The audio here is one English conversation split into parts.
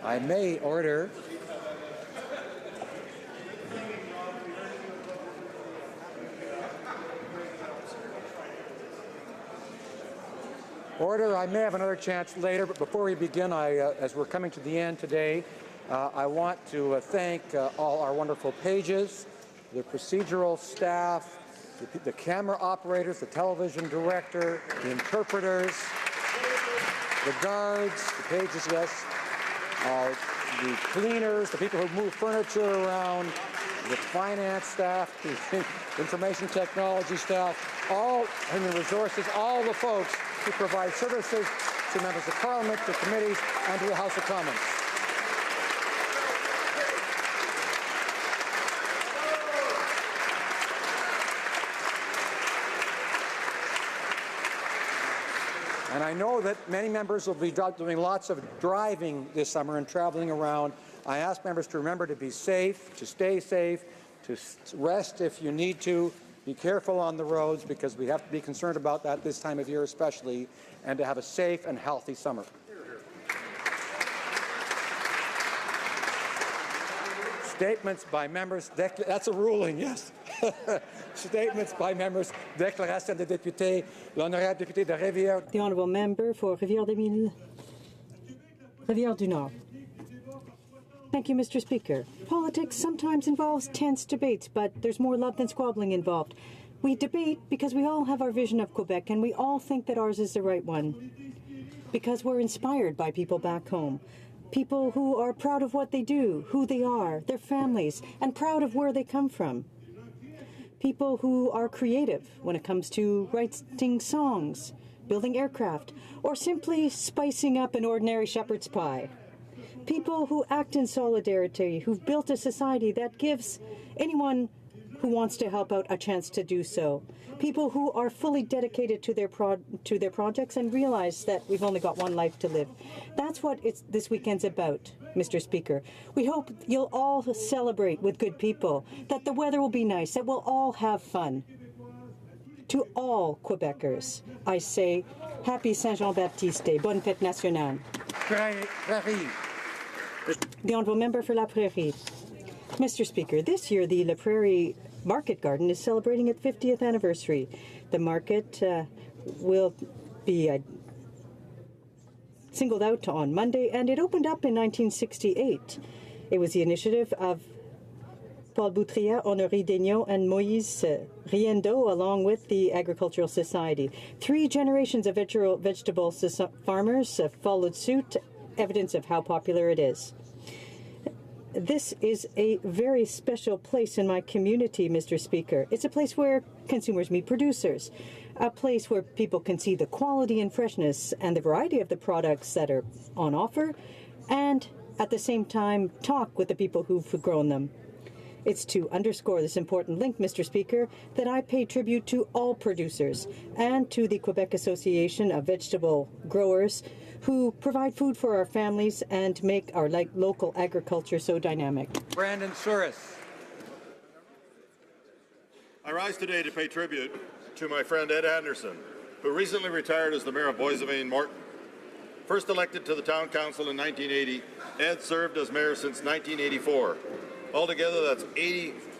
I may order. Order. I may have another chance later, but before we begin, as we're coming to the end today, I want to thank all our wonderful pages, the procedural staff, the camera operators, the television director, the interpreters, the guards, the pages, yes, the cleaners, the people who move furniture around, the finance staff, the information technology staff, all human resources, all the folks who provide services to members of Parliament, to committees, and to the House of Commons. And I know that many members will be doing lots of driving this summer and traveling around. I ask members to remember to be safe, to stay safe, to rest if you need to. Be careful on the roads, because we have to be concerned about that this time of year especially, and to have a safe and healthy summer. Statements by members. That's a ruling, yes. Statements by members. Déclaration des députés. L'honorable député de Rivière. The honourable member for Rivière-des-Mille, Rivière-du-Nord. Thank you, Mr. Speaker. Politics sometimes involves tense debates, but there's more love than squabbling involved. We debate because we all have our vision of Quebec, and we all think that ours is the right one. Because we're inspired by people back home. People who are proud of what they do, who they are, their families, and proud of where they come from. People who are creative when it comes to writing songs, building aircraft, or simply spicing up an ordinary shepherd's pie. People who act in solidarity, who've built a society that gives anyone who wants to help out a chance to do so. People who are fully dedicated to their projects and realize that we've only got one life to live. That's what this weekend's about, Mr. Speaker. We hope you'll all celebrate with good people, that the weather will be nice, that we'll all have fun. To all Quebecers, I say, Happy Saint-Jean-Baptiste Day, Bonne Fête Nationale. Prairie. The Honourable Member for La Prairie. Mr. Speaker, this year the La Prairie Market Garden is celebrating its 50th anniversary. The market will be singled out on Monday, and it opened up in 1968. It was the initiative of Paul Boutria, Honoré Daigneault, and Moïse Riendo, along with the Agricultural Society. 3 generations of vegetable farmers followed suit, evidence of how popular it is. This is a very special place in my community, Mr. Speaker. It's a place where consumers meet producers, a place where people can see the quality and freshness and the variety of the products that are on offer, and at the same time talk with the people who've grown them. It's to underscore this important link, Mr. Speaker, that I pay tribute to all producers and to the Quebec Association of Vegetable Growers, who provide food for our families and make our local agriculture so dynamic. Brandon Souris. I rise today to pay tribute to my friend Ed Anderson, who recently retired as the mayor of Boissevain-Morton. First elected to the town council in 1980, Ed served as mayor since 1984. Altogether, that's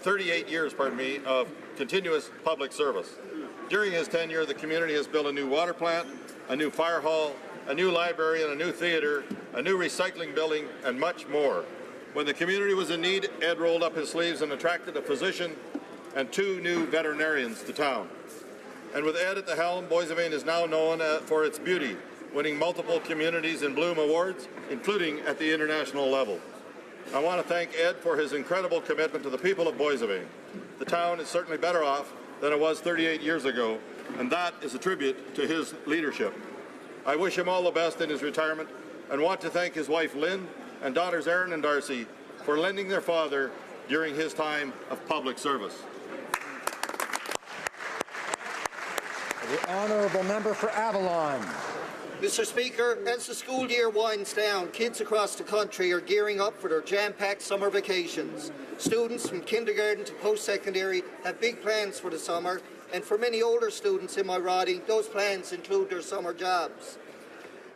38 years, of continuous public service. During his tenure, the community has built a new water plant, a new fire hall, a new library and a new theater, a new recycling building, and much more. When the community was in need, Ed rolled up his sleeves and attracted a physician and 2 new veterinarians to town. And with Ed at the helm, Boissevain is now known for its beauty, winning multiple Communities in Bloom awards, including at the international level. I want to thank Ed for his incredible commitment to the people of Boissevain. The town is certainly better off than it was 38 years ago, and that is a tribute to his leadership. I wish him all the best in his retirement and want to thank his wife Lynn and daughters Erin and Darcy for lending their father during his time of public service. The Honourable Member for Avalon. Mr. Speaker, as the school year winds down, kids across the country are gearing up for their jam-packed summer vacations. Students from kindergarten to post-secondary have big plans for the summer, and for many older students in my riding, those plans include their summer jobs.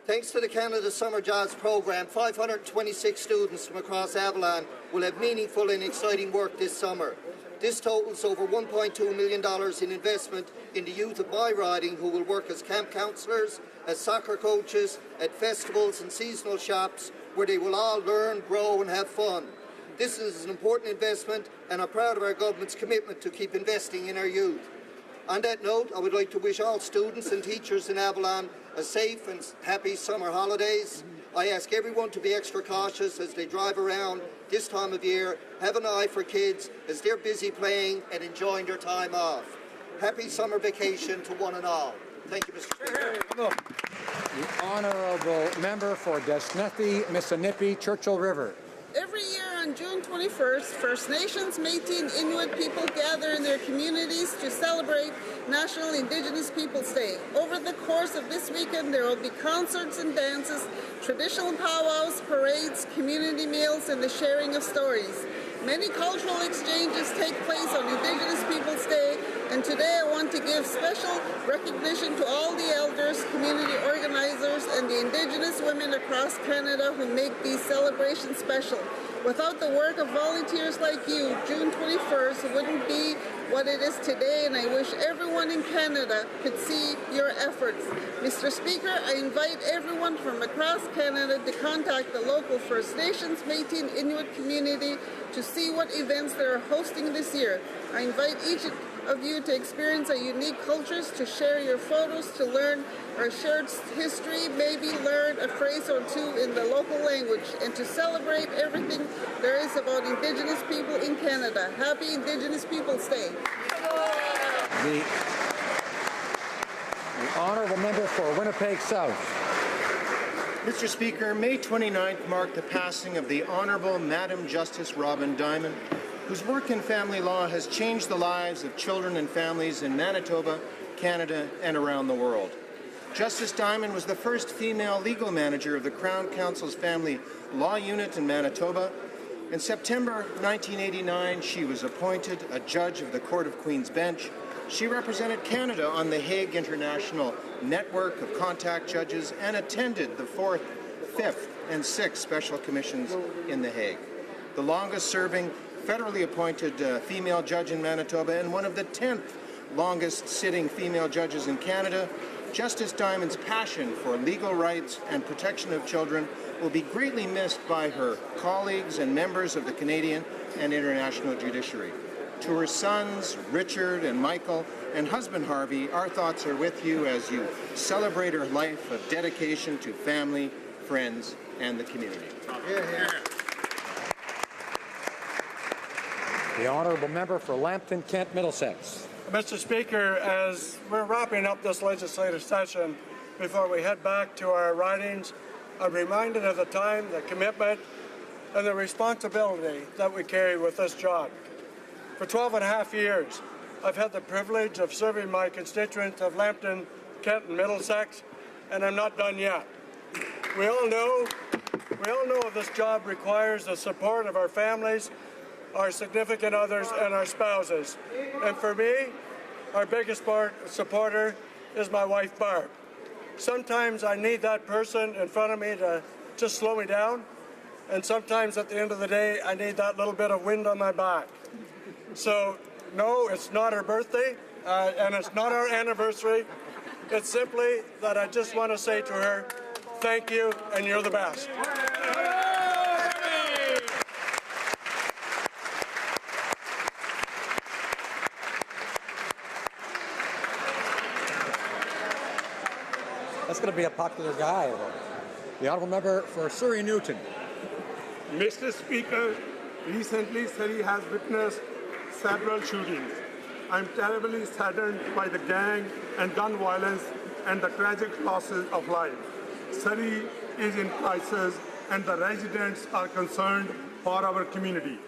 Thanks to the Canada Summer Jobs Programme, 526 students from across Avalon will have meaningful and exciting work this summer. This totals over $1.2 million in investment in the youth of my riding, who will work as camp counsellors, as soccer coaches, at festivals and seasonal shops, where they will all learn, grow and have fun. This is an important investment, and I'm proud of our government's commitment to keep investing in our youth. On that note, I would like to wish all students and teachers in Avalon a safe and happy summer holidays. I ask everyone to be extra cautious as they drive around this time of year. Have an eye for kids as they're busy playing and enjoying their time off. Happy summer vacation to one and all. Thank you, Mr. Speaker. The honourable member for Desnethy, Missinippi, Churchill River. Every year on June 21st, First Nations, Métis, and Inuit people gather in their communities to celebrate National Indigenous Peoples Day. Over the course of this weekend, there will be concerts and dances, traditional powwows, parades, community meals, and the sharing of stories. Many cultural exchanges take place on Indigenous Peoples Day, and today I want to give special recognition to all the elders, community organizers, and the Indigenous women across Canada who make these celebrations special. Without the work of volunteers like you, June 21st wouldn't be what it is today, and I wish everyone in Canada could see your efforts. Mr. Speaker, I invite everyone from across Canada to contact the local First Nations, Métis, and Inuit community to see what events they are hosting this year. I invite each of you to experience our unique cultures, to share your photos, to learn our shared history, maybe learn a phrase or two in the local language, and to celebrate everything there is about Indigenous people in Canada. Happy Indigenous Peoples Day. The honourable member for Winnipeg South. Mr. Speaker, May 29th marked the passing of the Honourable Madam Justice Robin Diamond, whose work in family law has changed the lives of children and families in Manitoba, Canada, and around the world. Justice Diamond was the first female legal manager of the Crown Council's Family Law Unit in Manitoba. In September 1989, she was appointed a judge of the Court of Queen's Bench. She represented Canada on the Hague International Network of Contact Judges and attended the 4th, 5th, and 6th Special Commissions in The Hague. The longest-serving federally appointed female judge in Manitoba and one of the 10th longest-sitting female judges in Canada, Justice Diamond's passion for legal rights and protection of children will be greatly missed by her colleagues and members of the Canadian and international judiciary. To her sons, Richard and Michael, and husband Harvey, our thoughts are with you as you celebrate her life of dedication to family, friends, and the community. The honourable member for Lambton, Kent, Middlesex. Mr. Speaker, as we're wrapping up this legislative session, before we head back to our ridings, I'm reminded of the time, the commitment, and the responsibility that we carry with this job. For 12 and a half years, I've had the privilege of serving my constituents of Lambton, Kent, and Middlesex, and I'm not done yet. We all know this job requires the support of our families, our significant others, and our spouses. And for me, our biggest supporter is my wife, Barb. Sometimes I need that person in front of me to just slow me down, and sometimes at the end of the day, I need that little bit of wind on my back. So, no, it's not her birthday, and it's not our anniversary. It's simply that I just want to say to her, thank you, and you're the best. That's going to be a popular guy. The honourable member for Surrey Newton. Mr. Speaker, recently Surrey has witnessed several shootings. I'm terribly saddened by the gang and gun violence and the tragic losses of life. Surrey is in crisis and the residents are concerned for our community.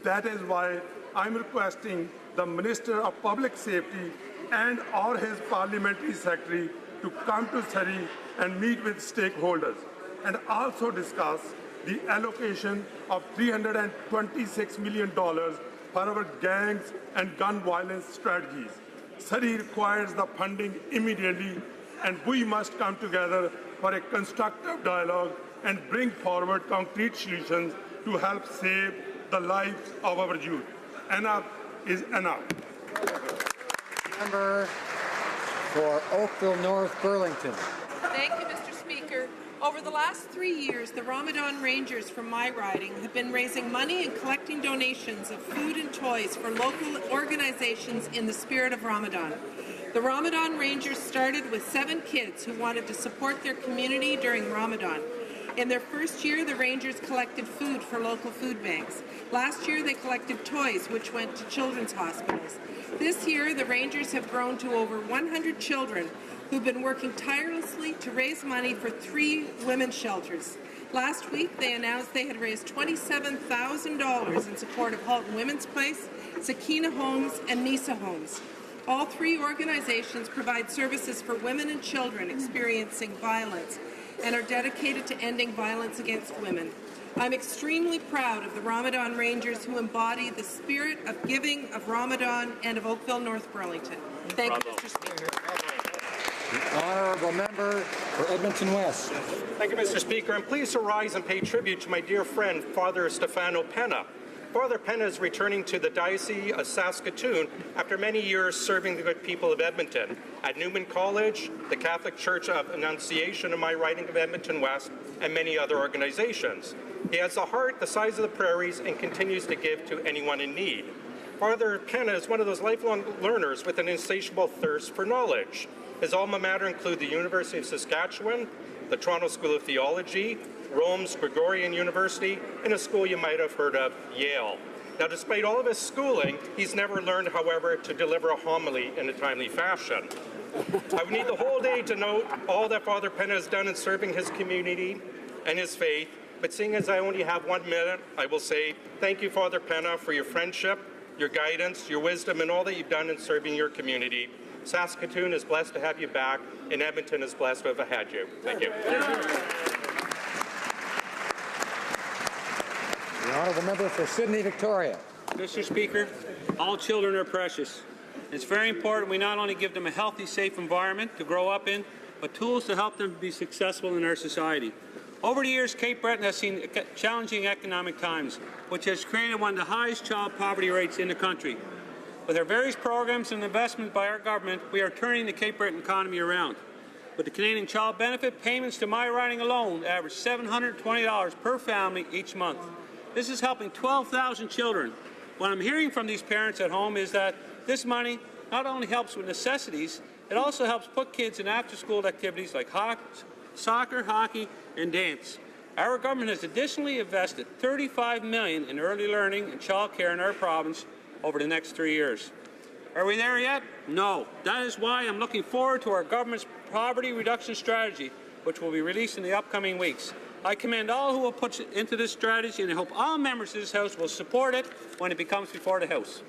That is why I'm requesting the Minister of Public Safety and or his Parliamentary Secretary to come to Surrey and meet with stakeholders and also discuss the allocation of $326 million for our gangs and gun violence strategies. Surrey requires the funding immediately, and we must come together for a constructive dialogue and bring forward concrete solutions to help save the lives of our youth. Enough is enough. Member for Oakville North Burlington. Thank you, Mr. Speaker. Over the last 3 years, the Ramadan Rangers from my riding have been raising money and collecting donations of food and toys for local organizations in the spirit of Ramadan. The Ramadan Rangers started with 7 kids who wanted to support their community during Ramadan. In their first year, the Rangers collected food for local food banks. Last year, they collected toys, which went to children's hospitals. This year, the Rangers have grown to over 100 children who've been working tirelessly to raise money for 3 women's shelters. Last week, they announced they had raised $27,000 in support of Halton Women's Place, Sakina Homes, and Nisa Homes. All 3 organizations provide services for women and children experiencing violence and are dedicated to ending violence against women. I'm extremely proud of the Ramadan Rangers who embody the spirit of giving of Ramadan and of Oakville North Burlington. Thank you, Mr. Speaker. The honourable member for Edmonton West. Thank you, Mr. Speaker. I'm pleased to rise and pay tribute to my dear friend, Father Stefano Penna. Father Penna is returning to the Diocese of Saskatoon after many years serving the good people of Edmonton at Newman College, the Catholic Church of Annunciation in my riding of Edmonton West, and many other organizations. He has a heart the size of the prairies and continues to give to anyone in need. Father Penna is one of those lifelong learners with an insatiable thirst for knowledge. His alma mater include the University of Saskatchewan, the Toronto School of Theology, Rome's Gregorian University, and a school you might have heard of, Yale. Now, despite all of his schooling, he's never learned, however, to deliver a homily in a timely fashion. I would need the whole day to note all that Father Penna has done in serving his community and his faith, but seeing as I only have 1 minute, I will say thank you, Father Penna, for your friendship, your guidance, your wisdom, and all that you've done in serving your community. Saskatoon is blessed to have you back, and Edmonton is blessed to have had you. Thank you. The honourable member for Sydney, Victoria. Mr. Speaker, all children are precious. It's very important we not only give them a healthy, safe environment to grow up in, but tools to help them be successful in our society. Over the years, Cape Breton has seen challenging economic times, which has created one of the highest child poverty rates in the country. With our various programs and investments by our government, we are turning the Cape Breton economy around. With the Canadian Child Benefit, payments to my riding alone average $720 per family each month. This is helping 12,000 children. What I'm hearing from these parents at home is that this money not only helps with necessities, it also helps put kids in after-school activities like soccer, hockey, and dance. Our government has additionally invested $35 million in early learning and child care in our province over the next 3 years. Are we there yet? No. That is why I'm looking forward to our government's poverty reduction strategy, which will be released in the upcoming weeks. I commend all who will put into this strategy, and I hope all members of this House will support it when it becomes before the House.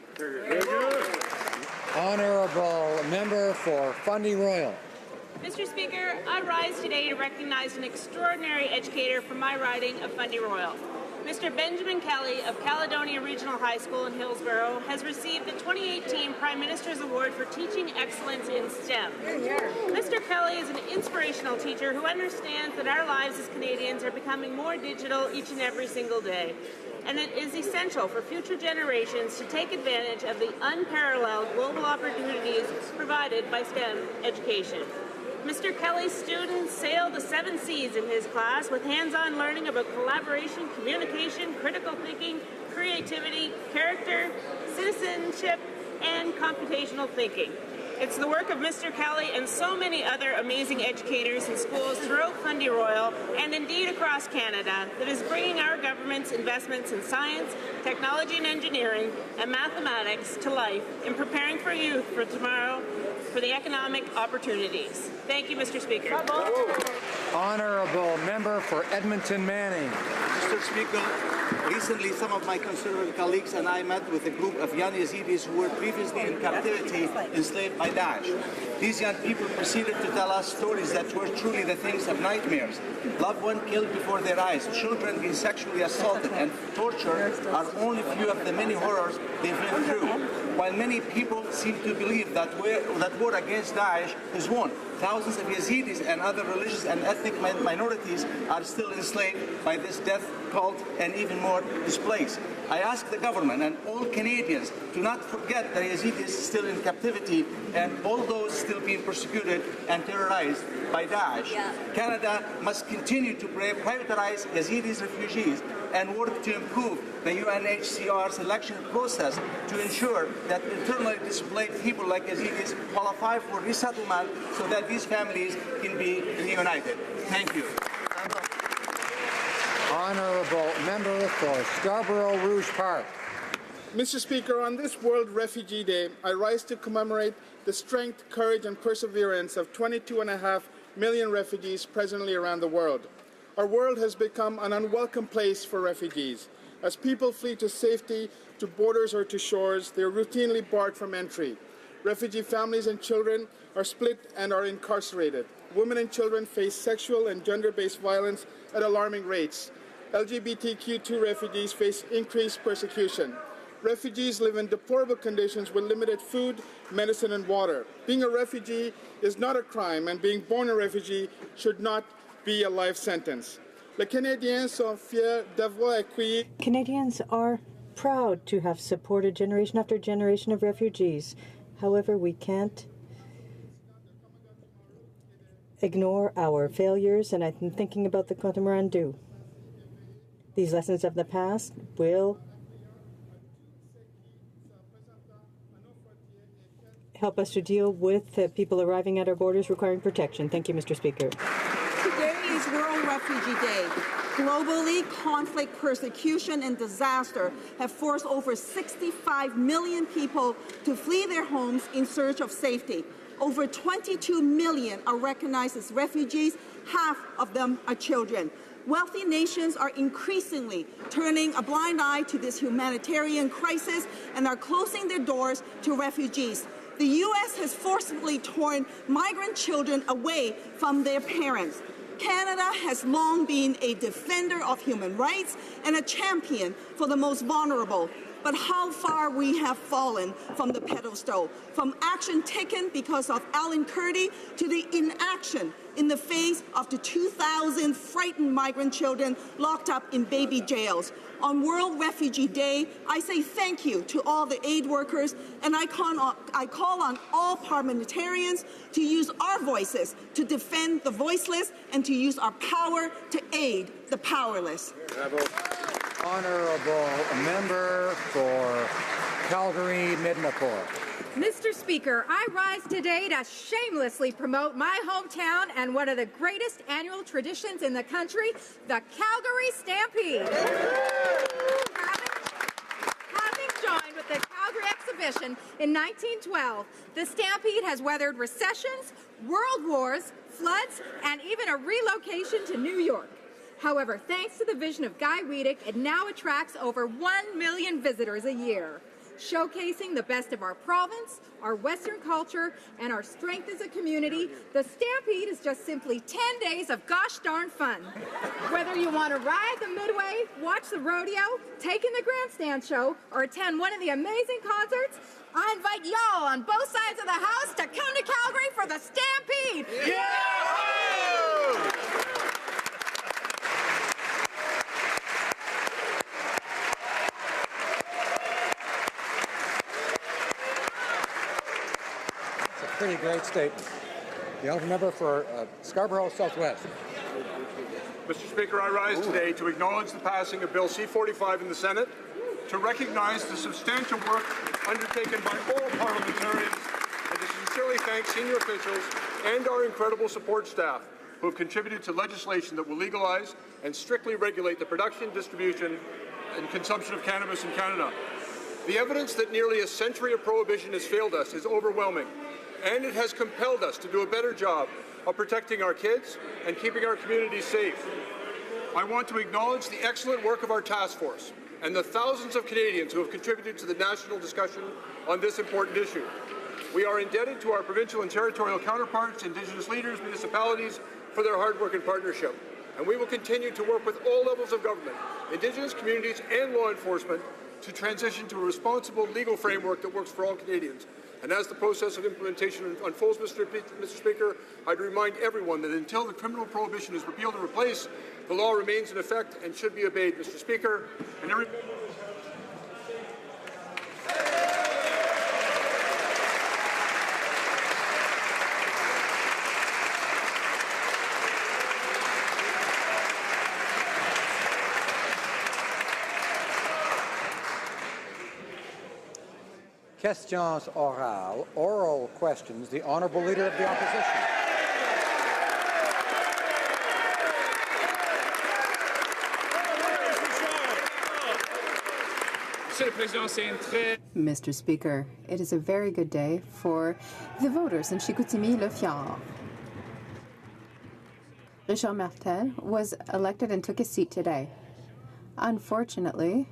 Honourable member for Fundy Royal. Mr. Speaker, I rise today to recognize an extraordinary educator from my riding of Fundy Royal. Mr. Benjamin Kelly of Caledonia Regional High School in Hillsborough has received the 2018 Prime Minister's Award for Teaching Excellence in STEM. Mr. Kelly is an inspirational teacher who understands that our lives as Canadians are becoming more digital each and every single day, and it is essential for future generations to take advantage of the unparalleled global opportunities provided by STEM education. Mr. Kelly's students sail the 7 seas in his class with hands-on learning about collaboration, communication, critical thinking, creativity, character, citizenship, and computational thinking. It's the work of Mr. Kelly and so many other amazing educators in schools throughout Fundy Royal and indeed across Canada that is bringing our government's investments in science, technology and engineering, and mathematics to life in preparing for youth for tomorrow for the economic opportunities. Thank you, Mr. Speaker. Honourable member for Edmonton Manning. Mr. Speaker, recently some of my conservative colleagues and I met with a group of young Yazidis who were previously in captivity, enslaved by Daesh. These young people proceeded to tell us stories that were truly the things of nightmares. Loved one killed before their eyes, children being sexually assaulted, and torture are only few of the many horrors they've been through. While many people seem to believe that war against Daesh is won. Thousands of Yazidis and other religious and ethnic minorities are still enslaved by this death cult and even more displaced. I ask the government and all Canadians to not forget that Yazidis still in captivity and all those still being persecuted and terrorized by Daesh. Canada must continue to prioritize Yazidis refugees and work to improve the UNHCR selection process to ensure that internally displaced people like Yazidis qualify for resettlement so that these families can be reunited. Thank you. Honourable member for Scarborough Rouge Park. Mr. Speaker, on this World Refugee Day, I rise to commemorate the strength, courage and perseverance of 22.5 million refugees presently around the world. Our world has become an unwelcome place for refugees. As people flee to safety, to borders or to shores, they are routinely barred from entry. Refugee families and children are split and are incarcerated. Women and children face sexual and gender-based violence at alarming rates. LGBTQ2 refugees face increased persecution. Refugees live in deplorable conditions with limited food, medicine and water. Being a refugee is not a crime, and being born a refugee should not be a life sentence. Les Canadiens sont fiers d'avoir accueilli. Canadians are proud to have supported generation after generation of refugees. However, we can't ignore our failures, and I'm thinking about the Compte Rendu. These lessons of the past will help us to deal with people arriving at our borders requiring protection. Thank you, Mr. Speaker. Today is World Refugee Day. Globally, conflict, persecution, and disaster have forced over 65 million people to flee their homes in search of safety. Over 22 million are recognized as refugees. Half of them are children. Wealthy nations are increasingly turning a blind eye to this humanitarian crisis and are closing their doors to refugees. The U.S. has forcibly torn migrant children away from their parents. Canada has long been a defender of human rights and a champion for the most vulnerable. But how far we have fallen from the pedestal, from action taken because of Alan Kurdi to the inaction in the face of the 2,000 frightened migrant children locked up in baby jails. On World Refugee Day, I say thank you to all the aid workers, and I call on all parliamentarians to use our voices to defend the voiceless and to use our power to aid the powerless. Bravo. Honourable member for Calgary Midnapore. Mr. Speaker, I rise today to shamelessly promote my hometown and one of the greatest annual traditions in the country, the Calgary Stampede. Having joined with the Calgary exhibition in 1912, the Stampede has weathered recessions, world wars, floods, and even a relocation to New York. However, thanks to the vision of Guy Wiedeck, it now attracts over 1 million visitors a year, showcasing the best of our province, our Western culture, and our strength as a community. The Stampede is just simply 10 days of gosh darn fun. Whether you want to ride the Midway, watch the rodeo, take in the grandstand show, or attend one of the amazing concerts, I invite y'all on both sides of the house to come to Calgary for the Stampede. Yeah! Pretty great statement. The honourable member for Scarborough Southwest. Mr. Speaker, I rise today to acknowledge the passing of Bill C-45 in the Senate, to recognize the substantial work undertaken by all parliamentarians, and to sincerely thank senior officials and our incredible support staff who have contributed to legislation that will legalize and strictly regulate the production, distribution, and consumption of cannabis in Canada. The evidence that nearly a century of prohibition has failed us is overwhelming, and it has compelled us to do a better job of protecting our kids and keeping our communities safe. I want to acknowledge the excellent work of our task force and the thousands of Canadians who have contributed to the national discussion on this important issue. We are indebted to our provincial and territorial counterparts, Indigenous leaders, municipalities, for their hard work and partnership. And we will continue to work with all levels of government, Indigenous communities and law enforcement to transition to a responsible legal framework that works for all Canadians. And as the process of implementation unfolds, Mr. Speaker, I'd remind everyone that until the criminal prohibition is repealed and replaced, the law remains in effect and should be obeyed, Mr. Speaker. And every Questions orales, oral questions. The Honourable Leader of the Opposition. Mr. Speaker, it is a very good day for the voters in Chicoutimi-Le-Fjord. Richard Martel was elected and took his seat today. Unfortunately,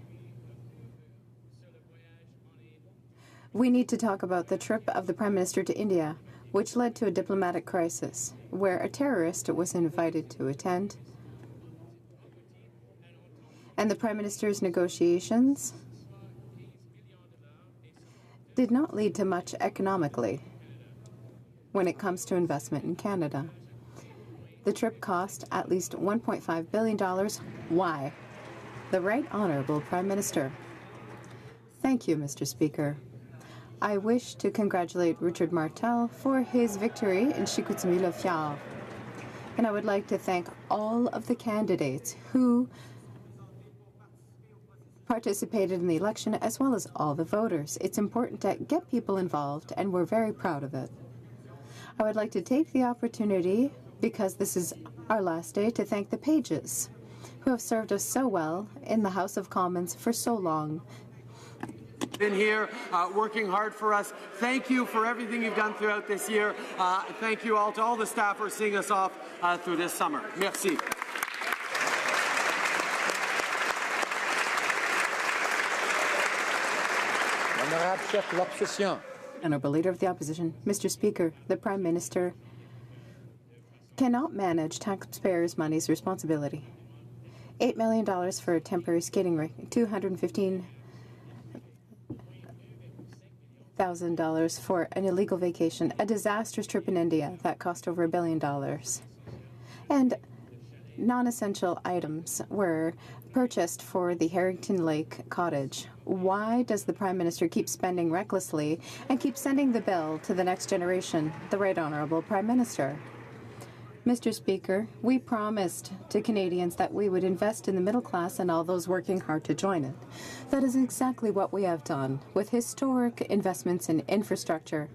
we need to talk about the trip of the Prime Minister to India, which led to a diplomatic crisis, where a terrorist was invited to attend, and the Prime Minister's negotiations did not lead to much economically when it comes to investment in Canada. The trip cost at least $1.5 billion. Why? The Right Honourable Prime Minister. Thank you, Mr. Speaker. I wish to congratulate Richard Martel for his victory in Chicoutimi-Le-Fjord. And I would like to thank all of the candidates who participated in the election, as well as all the voters. It's important to get people involved, and we're very proud of it. I would like to take the opportunity, because this is our last day, to thank the pages who have served us so well in the House of Commons for so long. Been here working hard for us. Thank you for everything you've done throughout this year. Thank you all to all the staffers seeing us off through this summer. Merci. Honorable Chef de l'Opposition. Honourable Leader of the Opposition, Mr. Speaker, the Prime Minister cannot manage taxpayers' money's responsibility. $8 million for a temporary skating rink, $215,000 for an illegal vacation, a disastrous trip in India that cost over $1 billion. And non-essential items were purchased for the Harrington Lake cottage. Why does the Prime Minister keep spending recklessly and keep sending the bill to the next generation, the Right Honourable Prime Minister? Mr. Speaker, we promised to Canadians that we would invest in the middle class and all those working hard to join it. That is exactly what we have done, with historic investments in infrastructure,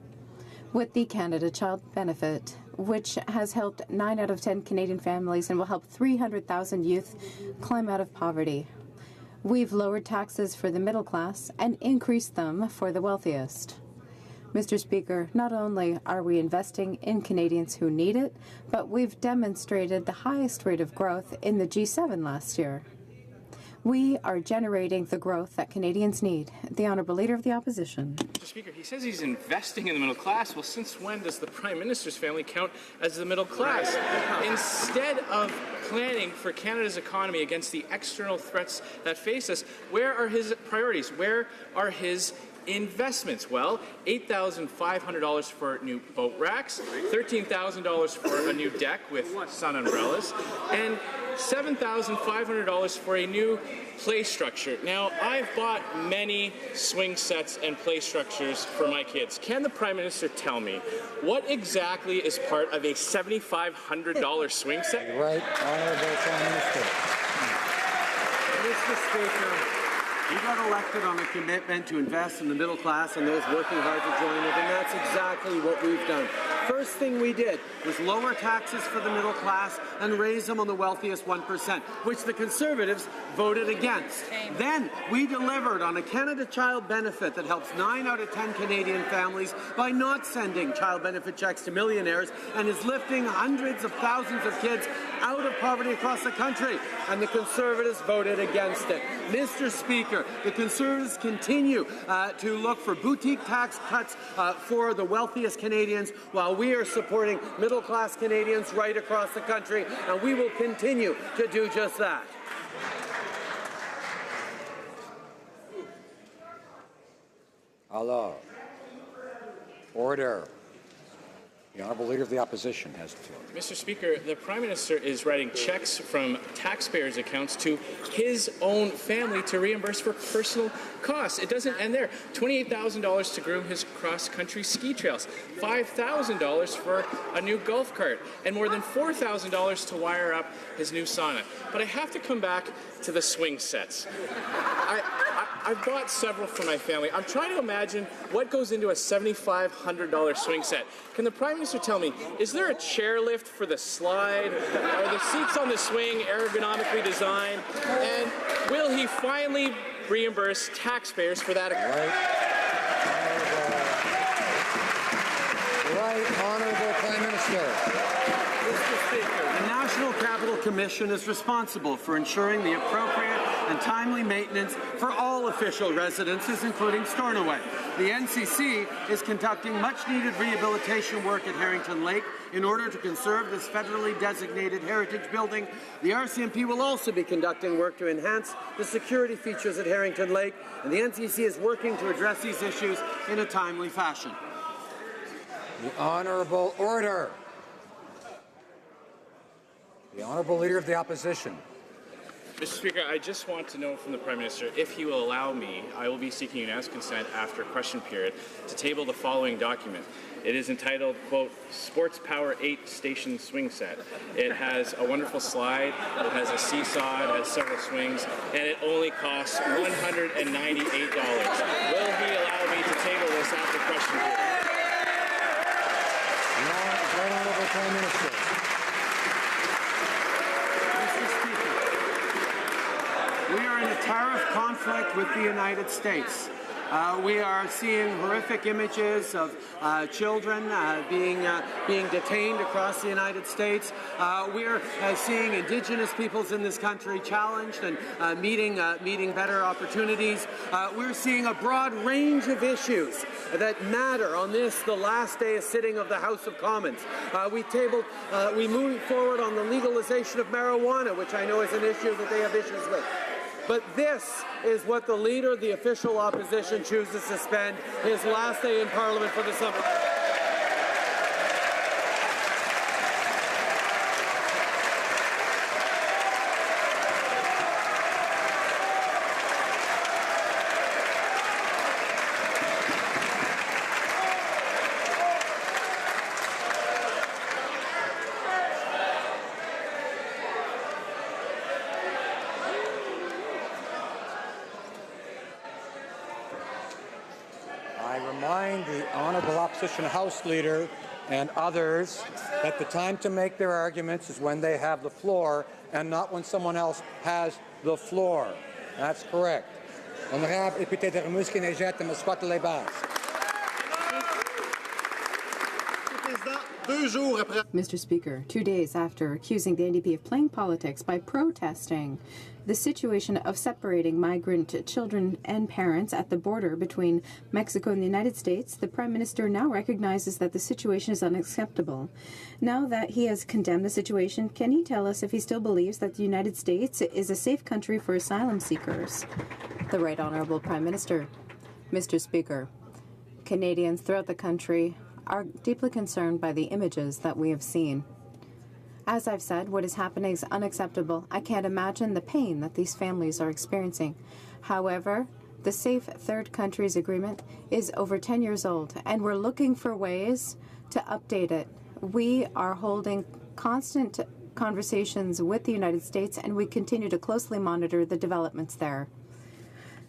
with the Canada Child Benefit, which has helped 9 out of 10 Canadian families and will help 300,000 youth climb out of poverty. We've lowered taxes for the middle class and increased them for the wealthiest. Mr. Speaker, not only are we investing in Canadians who need it, but we've demonstrated the highest rate of growth in the G7 last year. We are generating the growth that Canadians need. The Honourable Leader of the Opposition. Mr. Speaker, he says he's investing in the middle class. Well, since when does the Prime Minister's family count as the middle class? Instead of planning for Canada's economy against the external threats that face us, where are his priorities? Where are his investments? Well, $8,500 for new boat racks, $13,000 for a new deck with sun umbrellas, and $7,500 for a new play structure. Now, I've bought many swing sets and play structures for my kids. Can the Prime Minister tell me what exactly is part of a $7,500 swing set? Right, Honourable Prime Minister. Mr. Speaker, we got elected on a commitment to invest in the middle class and those working hard to join it, and that's exactly what we've done. First thing we did was lower taxes for the middle class and raise them on the wealthiest 1%, which the Conservatives voted against. Then we delivered on a Canada Child Benefit that helps 9 out of 10 Canadian families by not sending child benefit checks to millionaires and is lifting hundreds of thousands of kids out of poverty across the country, and the Conservatives voted against it. Mr. Speaker, the Conservatives continue to look for boutique tax cuts for the wealthiest Canadians, while we are supporting middle-class Canadians right across the country, and we will continue to do just that. Alors, Order. The Honourable Leader of the Opposition has the floor. Mr. Speaker, the Prime Minister is writing checks from taxpayers' accounts to his own family to reimburse for personal costs. It doesn't end there. $28,000 to groom his cross-country ski trails, $5,000 for a new golf cart, and more than $4,000 to wire up his new sauna. But I have to come back to the swing sets. I've bought several for my family. I'm trying to imagine what goes into a $7,500 swing set. Can the Prime Minister tell me, is there a chairlift for the slide? Are the seats on the swing ergonomically designed? And will he finally reimburse taxpayers for that? Right Honourable Prime Minister. Mr. Speaker, the National Capital Commission is responsible for ensuring the appropriate and timely maintenance for all official residences, including Stornoway. The NCC is conducting much-needed rehabilitation work at Harrington Lake in order to conserve this federally designated heritage building. The RCMP will also be conducting work to enhance the security features at Harrington Lake, and the NCC is working to address these issues in a timely fashion. The Honourable Order. The Honourable Leader of the Opposition. Mr. Speaker, I just want to know from the Prime Minister if he will allow me, I will be seeking unanimous consent after question period, to table the following document. It is entitled, quote, Sports Power 8 Station Swing Set. It has a wonderful slide, it has a seesaw, it has several swings, and it only costs $198. Will he allow me to table this after question period? Right Honourable Prime Minister. We are in a tariff conflict with the United States. We are seeing horrific images of children being detained across the United States. We're seeing Indigenous peoples in this country challenged and meeting better opportunities. We're seeing a broad range of issues that matter on this, the last day of sitting of the House of Commons. We moved forward on the legalization of marijuana, which I know is an issue that they have issues with. But this is what the Leader of the official opposition chooses to spend his last day in Parliament for the summer. The Honourable Opposition House Leader and others that the time to make their arguments is when they have the floor and not when someone else has the floor. That's correct. Honorable député de Rimouski-Neigette and Mesquite-les-Basses. Mr. Speaker, 2 days after accusing the NDP of playing politics by protesting the situation of separating migrant children and parents at the border between Mexico and the United States, the Prime Minister now recognizes that the situation is unacceptable. Now that he has condemned the situation, can he tell us if he still believes that the United States is a safe country for asylum seekers? The Right Honourable Prime Minister. Mr. Speaker, Canadians throughout the country are deeply concerned by the images that we have seen. As I've said, what is happening is unacceptable. I can't imagine the pain that these families are experiencing. However, the Safe Third Countries Agreement is over 10 years old, and we're looking for ways to update it. We are holding constant conversations with the United States, and we continue to closely monitor the developments there.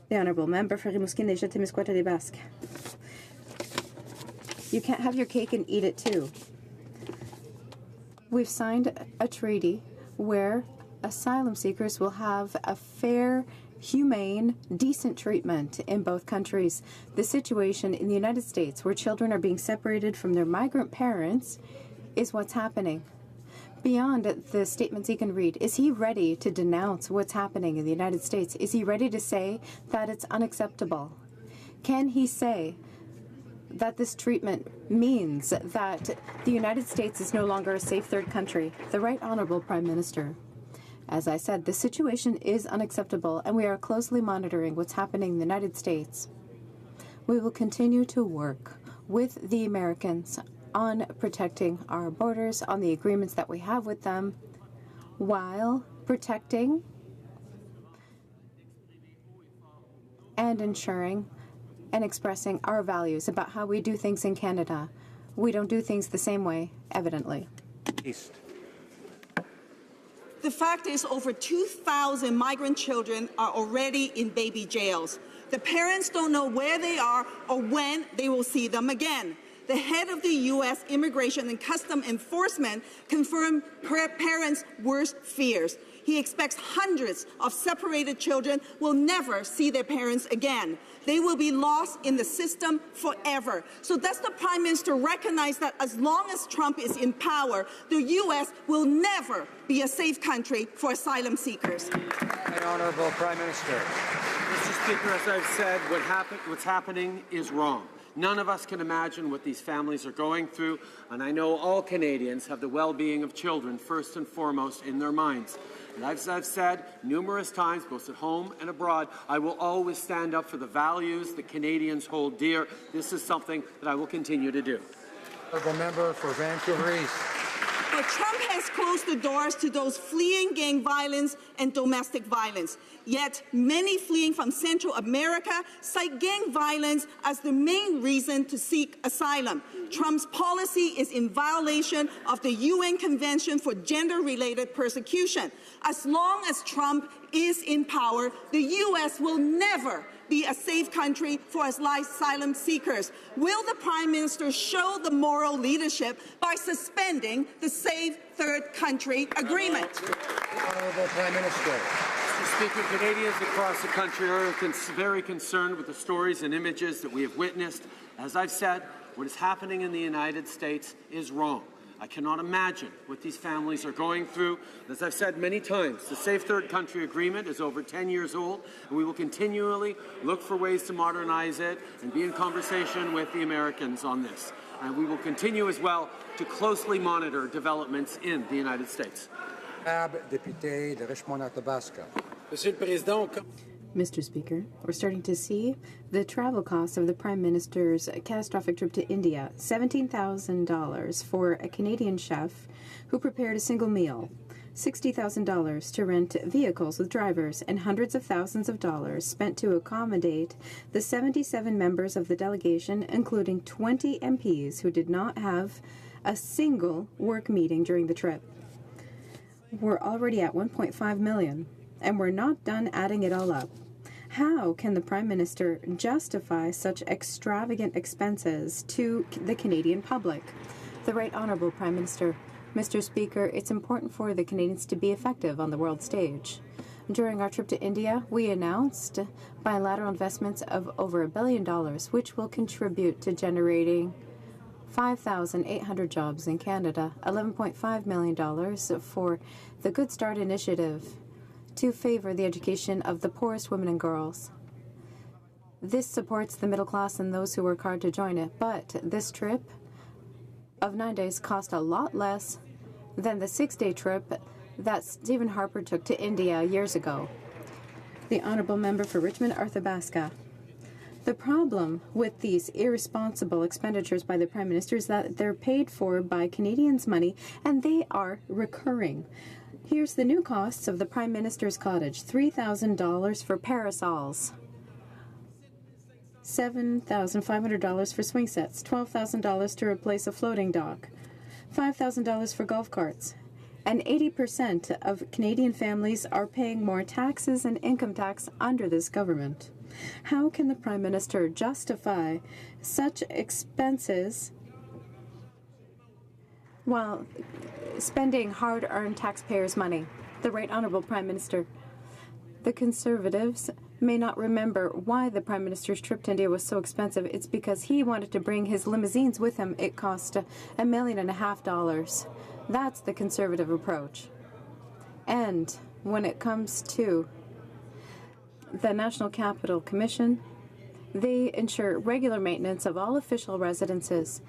The Honourable Member for Rimouski-Neigette and Mesquite-les-Basses. You can't have your cake and eat it too. We've signed a treaty where asylum seekers will have a fair, humane, decent treatment in both countries. The situation in the United States where children are being separated from their migrant parents is what's happening. Beyond the statements he can read, is he ready to denounce what's happening in the United States? Is he ready to say that it's unacceptable? Can he say that this treatment means that the United States is no longer a safe third country? The Right Honourable Prime Minister. As I said, the situation is unacceptable, and we are closely monitoring what's happening in the United States. We will continue to work with the Americans on protecting our borders, on the agreements that we have with them, while protecting and ensuring and expressing our values about how we do things in Canada. We don't do things the same way, evidently. East. The fact is, over 2,000 migrant children are already in baby jails. The parents don't know where they are or when they will see them again. The head of the U.S. Immigration and Customs Enforcement confirmed parents' worst fears. He expects hundreds of separated children will never see their parents again. They will be lost in the system forever. So does the Prime Minister recognize that as long as Trump is in power, the U.S. will never be a safe country for asylum seekers? The Honourable Prime Minister. Mr. Speaker, as I've said, what's happening is wrong. None of us can imagine what these families are going through, and I know all Canadians have the well-being of children first and foremost in their minds. And as I've said numerous times, both at home and abroad, I will always stand up for the values that Canadians hold dear. This is something that I will continue to do. Honourable Member for Vancouver East. But Trump has closed the doors to those fleeing gang violence and domestic violence. Yet many fleeing from Central America cite gang violence as the main reason to seek asylum. Trump's policy is in violation of the UN Convention for Gender-Related Persecution. As long as Trump is in power, the U.S. will never be a safe country for asylum seekers. Will the Prime Minister show the moral leadership by suspending the Safe Third Country Agreement? Honourable Prime Minister. Mr. Speaker, Canadians across the country are very concerned with the stories and images that we have witnessed. As I've said, what is happening in the United States is wrong. I cannot imagine what these families are going through. As I've said many times, the Safe Third Country Agreement is over 10 years old, and we will continually look for ways to modernize it and be in conversation with the Americans on this. And we will continue as well to closely monitor developments in the United States. Député de Richmond-Athabasca. Monsieur le Président, Mr. Speaker, we're starting to see the travel costs of the Prime Minister's catastrophic trip to India. $17,000 for a Canadian chef who prepared a single meal. $60,000 to rent vehicles with drivers, and hundreds of thousands of dollars spent to accommodate the 77 members of the delegation, including 20 MPs who did not have a single work meeting during the trip. We're already at $1.5 million, and we're not done adding it all up. How can the Prime Minister justify such extravagant expenses to the Canadian public? The Right Honourable Prime Minister. Mr. Speaker, it's important for the Canadians to be effective on the world stage. During our trip to India, we announced bilateral investments of over $1 billion, which will contribute to generating 5,800 jobs in Canada, $11.5 million for the Good Start initiative to favor the education of the poorest women and girls. This supports the middle class and those who work hard to join it, but this trip of 9 days cost a lot less than the 6-day trip that Stephen Harper took to India years ago. The Honourable Member for Richmond-Athabasca. The problem with these irresponsible expenditures by the Prime Minister is that they're paid for by Canadians' money and they are recurring. Here's the new costs of the Prime Minister's cottage. $3,000 for parasols. $7,500 for swing sets. $12,000 to replace a floating dock. $5,000 for golf carts. And 80% of Canadian families are paying more taxes and income tax under this government. How can the Prime Minister justify such expenses while spending hard-earned taxpayers' money? The Right Honourable Prime Minister. The Conservatives may not remember why the Prime Minister's trip to India was so expensive. It's because he wanted to bring his limousines with him. It cost $1.5 million. That's the Conservative approach. And when it comes to the National Capital Commission, they ensure regular maintenance of all official residences.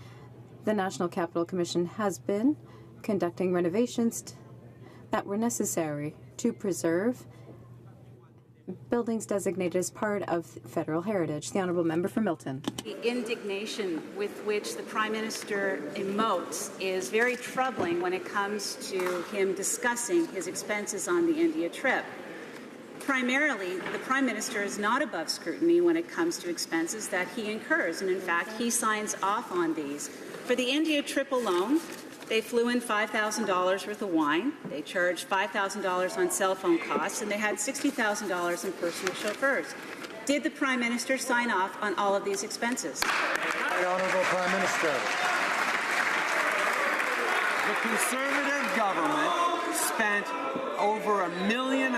The National Capital Commission has been conducting renovations that were necessary to preserve buildings designated as part of federal heritage. The Honourable Member for Milton. The indignation with which the Prime Minister emotes is very troubling when it comes to him discussing his expenses on the India trip. Primarily, the Prime Minister is not above scrutiny when it comes to expenses that he incurs, and in fact, he signs off on these. For the India trip alone, they flew in $5,000 worth of wine, they charged $5,000 on cell phone costs, and they had $60,000 in personal chauffeurs. Did the Prime Minister sign off on all of these expenses? The Honourable Prime Minister. The Conservative government spent over $1.5 million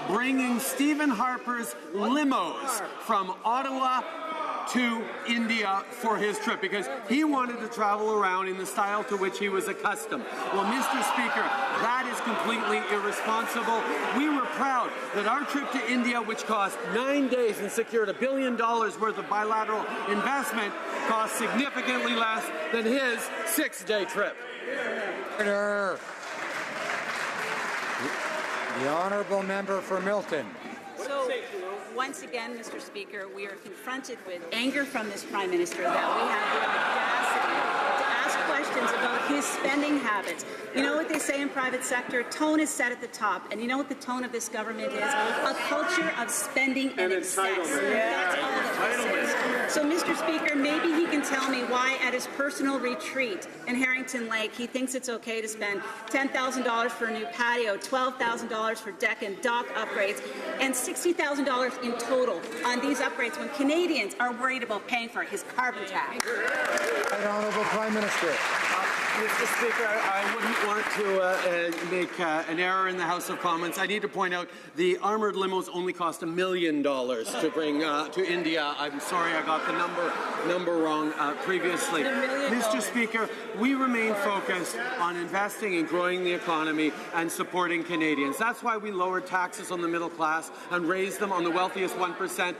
bringing Stephen Harper's limos from Ottawa to India for his trip because he wanted to travel around in the style to which he was accustomed. Well, Mr. Speaker, that is completely irresponsible. We were proud that our trip to India, which cost 9 days and secured $1 billion worth of bilateral investment, cost significantly less than his 6-day trip. Order. The Honourable Member for Milton. So, once again, Mr. Speaker, we are confronted with anger from this Prime Minister that we have the audacity to ask questions about his spending habits. You know what they say in private sector? Tone is set at the top. And you know what the tone of this government is? A culture of spending and excess. That's all that this is. So, Mr. Speaker, maybe he can tell me why at his personal retreat in Harrington Lake he thinks it's okay to spend $10,000 for a new patio, $12,000 for deck and dock upgrades, and $60,000 in total on these upgrades when Canadians are worried about paying for his carbon tax. Right Honourable Prime Minister. Mr. Speaker, I wouldn't want to make an error in the House of Commons. I need to point out the armoured limos only cost $1 million to bring to India. I'm sorry I got the number wrong previously. Mr. Speaker, we remain focused on investing in growing the economy and supporting Canadians. That's why we lowered taxes on the middle class and raised them on the wealthiest 1%.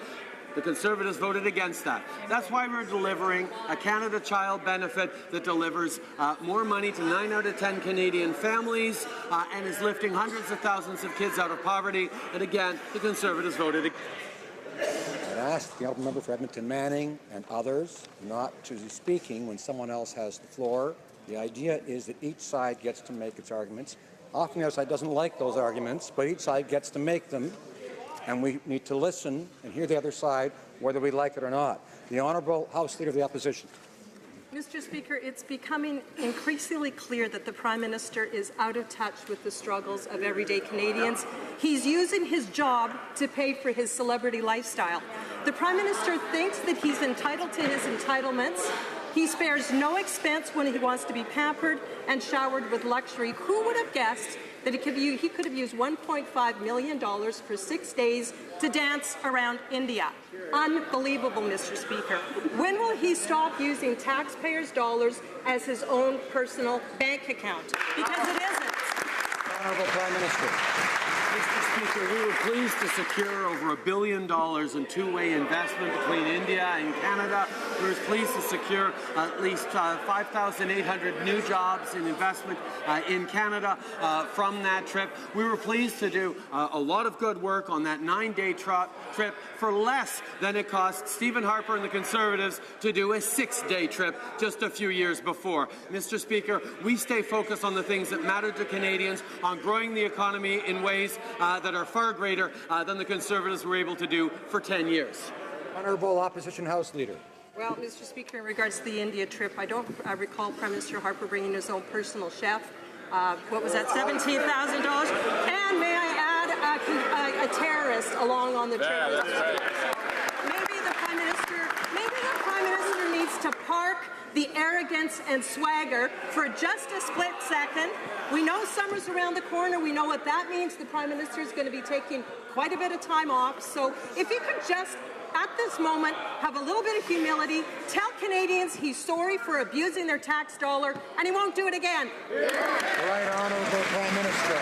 The Conservatives voted against that. That's why we're delivering a Canada Child benefit that delivers more money to 9 out of 10 Canadian families and is lifting hundreds of thousands of kids out of poverty. And again, the Conservatives voted against. I'd ask the Honourable Member for Edmonton Manning and others not to be speaking when someone else has the floor. The idea is that each side gets to make its arguments. Often the other side doesn't like those arguments, but each side gets to make them. And we need to listen and hear the other side, whether we like it or not. The Honourable House Leader of the Opposition. Mr. Speaker, it's becoming increasingly clear that the Prime Minister is out of touch with the struggles of everyday Canadians. He's using his job to pay for his celebrity lifestyle. The Prime Minister thinks that he's entitled to his entitlements. He spares no expense when he wants to be pampered and showered with luxury. Who would have guessed that he could have used $1.5 million for 6 days to dance around India? Unbelievable, Mr. Speaker. When will he stop using taxpayers' dollars as his own personal bank account? Because it isn't. Honourable Prime Minister. Mr. Speaker, we were pleased to secure over $1 billion in two-way investment between India and Canada. We were pleased to secure at least 5,800 new jobs in investment in Canada from that trip. We were pleased to do a lot of good work on that 9-day trip for less than it cost Stephen Harper and the Conservatives to do a 6-day trip just a few years before. Mr. Speaker, we stay focused on the things that matter to Canadians, on growing the economy in ways that are far greater than the Conservatives were able to do for 10 years. Honourable Opposition House Leader. Well, Mr. Speaker, in regards to the India trip, I don't recall Prime Minister Harper bringing his own personal chef. What was that, $17,000? And may I add a terrorist along on the trip. Yeah, that's right. Maybe the Prime Minister needs to park the arrogance and swagger for just a split second. We know summer's around the corner. We know what that means. The Prime Minister is going to be taking quite a bit of time off. So if you could just, at this moment, have a little bit of humility, tell Canadians he's sorry for abusing their tax dollar, and he won't do it again. Right Honourable Prime Minister.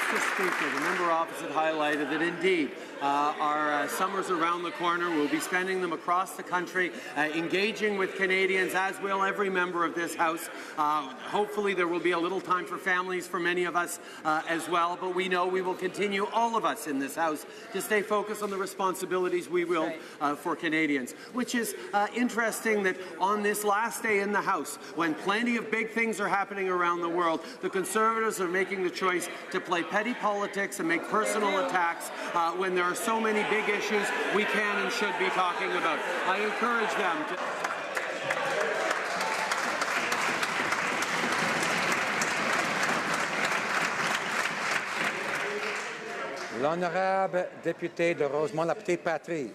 Mr. Speaker, the member opposite highlighted that indeed our summers around the corner. We'll be spending them across the country, engaging with Canadians, as will every member of this House. Hopefully there will be a little time for families for many of us as well, but we know we will continue, all of us in this House, to stay focused on the responsibilities we will for Canadians, which is interesting that on this last day in the House, when plenty of big things are happening around the world, the Conservatives are making the choice to play petty politics and make personal attacks when there are so many big issues we can and should be talking about. I encourage them to... L'honorable député de Rosemont-la-Petite-Patrie.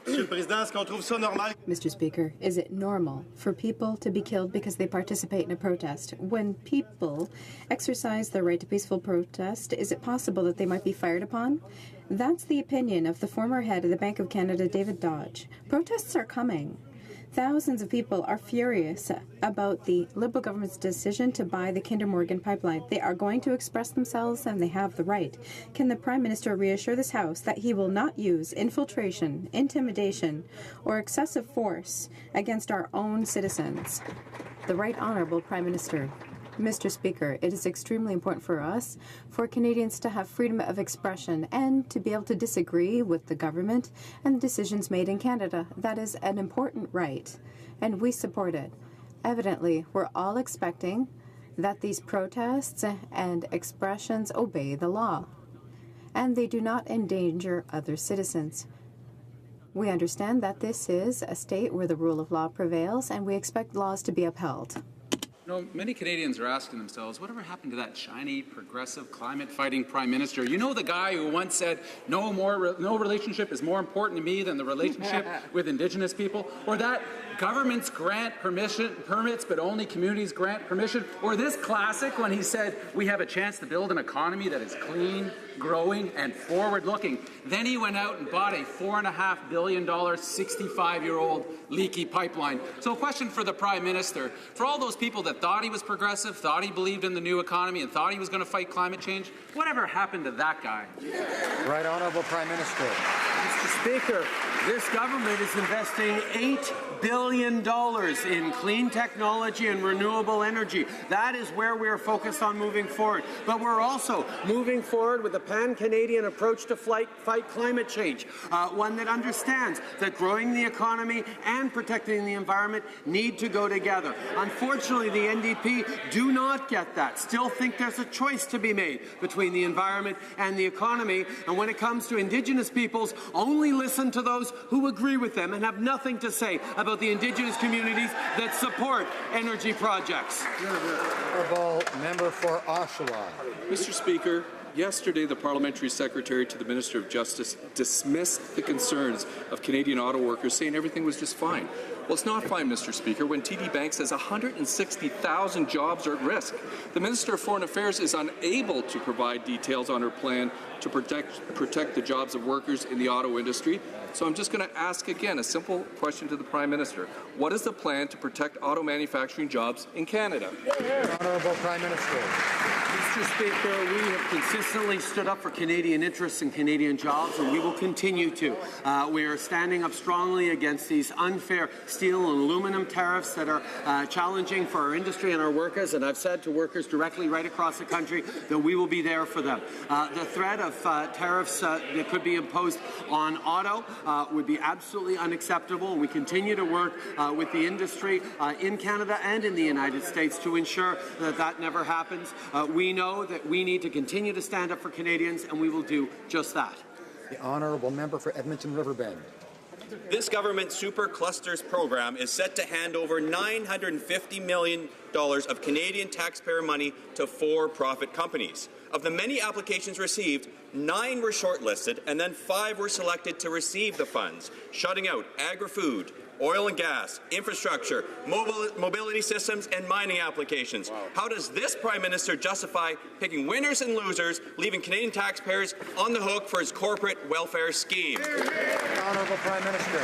Mr. Speaker, is it normal for people to be killed because they participate in a protest? When people exercise their right to peaceful protest, is it possible that they might be fired upon? That's the opinion of the former head of the Bank of Canada, David Dodge. Protests are coming. Thousands of people are furious about the Liberal government's decision to buy the Kinder Morgan pipeline. They are going to express themselves, and they have the right. Can the Prime Minister reassure this House that he will not use infiltration, intimidation, or excessive force against our own citizens? The Right Honourable Prime Minister. Mr. Speaker, it is extremely important for us, for Canadians to have freedom of expression and to be able to disagree with the government and the decisions made in Canada. That is an important right, and we support it. Evidently, we're all expecting that these protests and expressions obey the law, and they do not endanger other citizens. We understand that this is a state where the rule of law prevails, and we expect laws to be upheld. You know, many Canadians are asking themselves, whatever happened to that shiny, progressive, climate-fighting Prime Minister? You know, the guy who once said, no relationship is more important to me than the relationship with Indigenous people? Or that governments grant permits, but only communities grant permission? Or this classic when he said, we have a chance to build an economy that is clean, growing, and forward-looking. Then he went out and bought a $4.5 billion, 65-year-old leaky pipeline. So a question for the Prime Minister. For all those people that thought he was progressive, thought he believed in the new economy, and thought he was going to fight climate change, whatever happened to that guy? Right Honourable Prime Minister. Mr. Speaker, this government is investing $8 billion in clean technology and renewable energy. That is where we are focused on moving forward. But we're also moving forward with a pan-Canadian approach to fight climate change, one that understands that growing the economy and protecting the environment need to go together. Unfortunately, the NDP do not get that, still think there's a choice to be made between the environment and the economy, and when it comes to Indigenous peoples, only listen to those who agree with them and have nothing to say about the Indigenous communities that support energy projects. Honourable member for Oshawa. Mr. Speaker, yesterday the Parliamentary Secretary to the Minister of Justice dismissed the concerns of Canadian auto workers, saying everything was just fine. Well, it's not fine, Mr. Speaker, when TD Bank says 160,000 jobs are at risk. The Minister of Foreign Affairs is unable to provide details on her plan to protect the jobs of workers in the auto industry. So I'm just going to ask again a simple question to the Prime Minister. What is the plan to protect auto manufacturing jobs in Canada? Honourable Prime Minister. Mr. Speaker, we have consistently stood up for Canadian interests and Canadian jobs, and we will continue to. We are standing up strongly against these unfair steel and aluminum tariffs that are challenging for our industry and our workers, and I've said to workers directly right across the country that we will be there for them. The threat of tariffs that could be imposed on auto would be absolutely unacceptable, and we continue to work with the industry in Canada and in the United States to ensure that that never happens. We know that we need to continue to stand up for Canadians, and we will do just that. The Honourable Member for Edmonton Riverbend. This government super clusters program is set to hand over $950 million of Canadian taxpayer money to for-profit companies. Of the many applications received, 9 were shortlisted and then 5 were selected to receive the funds, shutting out agri-food, oil and gas, infrastructure, mobility systems, and mining applications. Wow. How does this Prime Minister justify picking winners and losers, leaving Canadian taxpayers on the hook for his corporate welfare scheme? Honourable Prime Minister.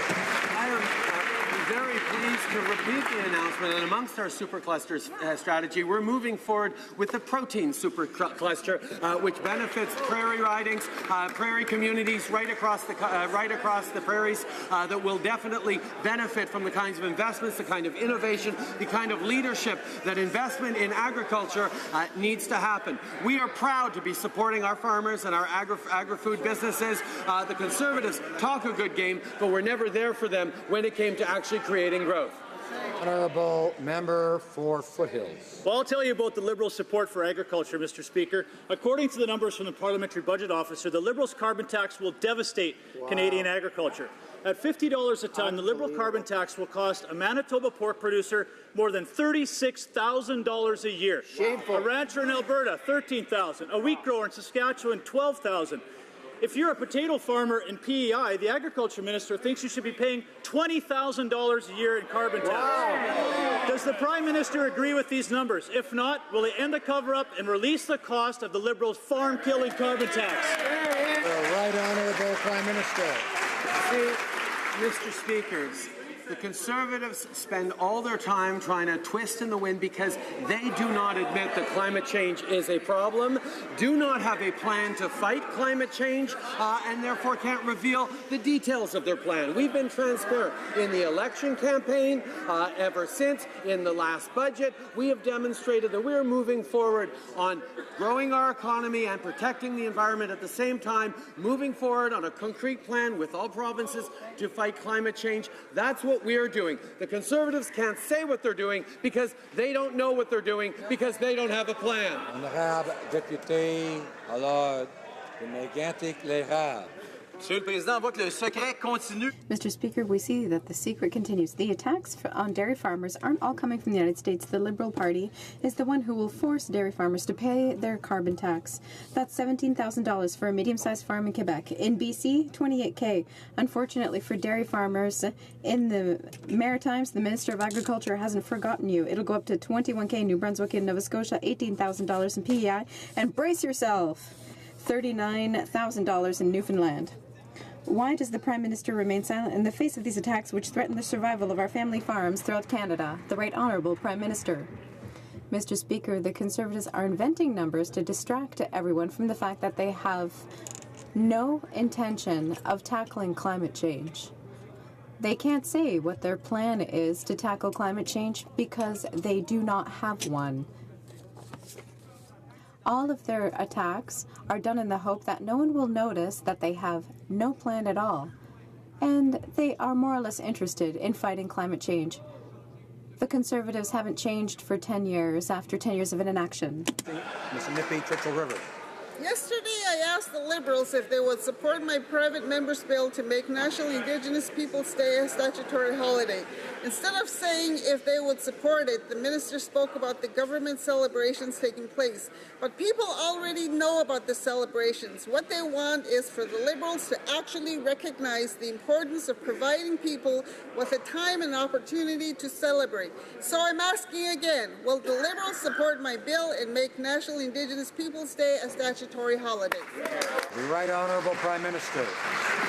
I am very pleased to repeat the announcement that amongst our superclusters strategy, we're moving forward with the protein supercluster, which benefits prairie ridings, prairie communities right across the prairies that will definitely benefit from the kinds of investments, the kind of innovation, the kind of leadership that investment in agriculture needs to happen. We are proud to be supporting our farmers and our agri-food businesses. The Conservatives talk a good game, but we're never there for them when it came to actually creating growth. Honourable member for Foothills. Well, I'll tell you about the Liberals' support for agriculture, Mr. Speaker. According to the numbers from the Parliamentary Budget Officer, the Liberals' carbon tax will devastate Canadian agriculture. At $50 a tonne, the Liberal carbon tax will cost a Manitoba pork producer more than $36,000 a year. Shameful. A rancher in Alberta, $13,000. A wheat grower in Saskatchewan, $12,000. If you're a potato farmer in PEI, the Agriculture Minister thinks you should be paying $20,000 a year in carbon tax. Wow. Does the Prime Minister agree with these numbers? If not, will he end the cover-up and release the cost of the Liberals' farm-killing carbon tax? The Right Honourable Prime Minister. See, Mr. Speaker, the Conservatives spend all their time trying to twist in the wind because they do not admit that climate change is a problem, do not have a plan to fight climate change, and therefore can't reveal the details of their plan. We've been transparent in the election campaign, ever since. In the last budget, we have demonstrated that we're moving forward on growing our economy and protecting the environment at the same time, moving forward on a concrete plan with all provinces to fight climate change. That's what we are doing. The Conservatives can't say what they're doing because they don't know what they're doing because they don't have a plan. Honorable député, alors, de Mégantic-Lérard. Monsieur le Président, on voit que le secret continue. Mr. Speaker, we see that the secret continues. The attacks on dairy farmers aren't all coming from the United States. The Liberal Party is the one who will force dairy farmers to pay their carbon tax. That's $17,000 for a medium-sized farm in Quebec. In BC, $28,000. Unfortunately for dairy farmers in the Maritimes, the Minister of Agriculture hasn't forgotten you. It'll go up to $21,000 in New Brunswick and Nova Scotia, $18,000 in PEI, and brace yourself, $39,000 in Newfoundland. Why does the Prime Minister remain silent in the face of these attacks which threaten the survival of our family farms throughout Canada? The Right Honourable Prime Minister. Mr. Speaker, the Conservatives are inventing numbers to distract everyone from the fact that they have no intention of tackling climate change. They can't say what their plan is to tackle climate change because they do not have one. All of their attacks are done in the hope that no one will notice that they have no plan at all, and they are more or less interested in fighting climate change. The Conservatives haven't changed for 10 years after 10 years of inaction. Mississippi, Churchill River. Yesterday, I asked the Liberals if they would support my private member's bill to make National Indigenous Peoples Day a statutory holiday. Instead of saying if they would support it, the minister spoke about the government celebrations taking place. But people already know about the celebrations. What they want is for the Liberals to actually recognize the importance of providing people with a time and opportunity to celebrate. So I'm asking again, will the Liberals support my bill and make National Indigenous Peoples Day a statutory holiday? The Right Honourable Prime Minister.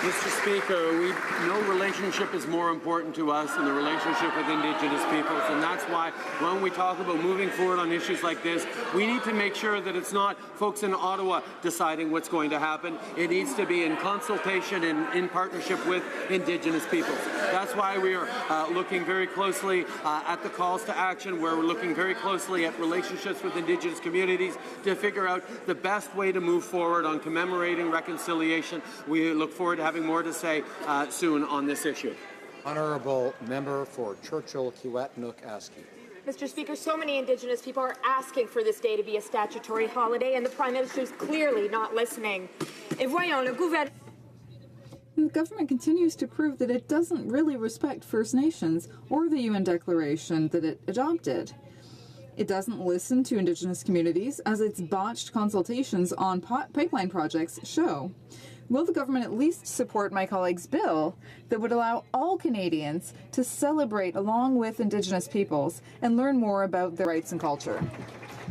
Mr. Speaker, no relationship is more important to us than the relationship with Indigenous peoples, and that's why when we talk about moving forward on issues like this, we need to make sure that it's not folks in Ottawa deciding what's going to happen. It needs to be in consultation and in partnership with Indigenous peoples. That's why we are looking very closely at the calls to action, where we're looking very closely at relationships with Indigenous communities to figure out the best way to move forward on commemorating reconciliation. We look forward to having more to say soon on this issue. Honourable Member for Churchill, Kiwetinook-Askey. Mr. Speaker, so many Indigenous people are asking for this day to be a statutory holiday, and the Prime Minister is clearly not listening. Et voyons, le gouvernement. The government continues to prove that it doesn't really respect First Nations or the UN Declaration that it adopted. It doesn't listen to Indigenous communities, as its botched consultations on pipeline projects show. Will the government at least support my colleague's bill that would allow all Canadians to celebrate along with Indigenous peoples and learn more about their rights and culture?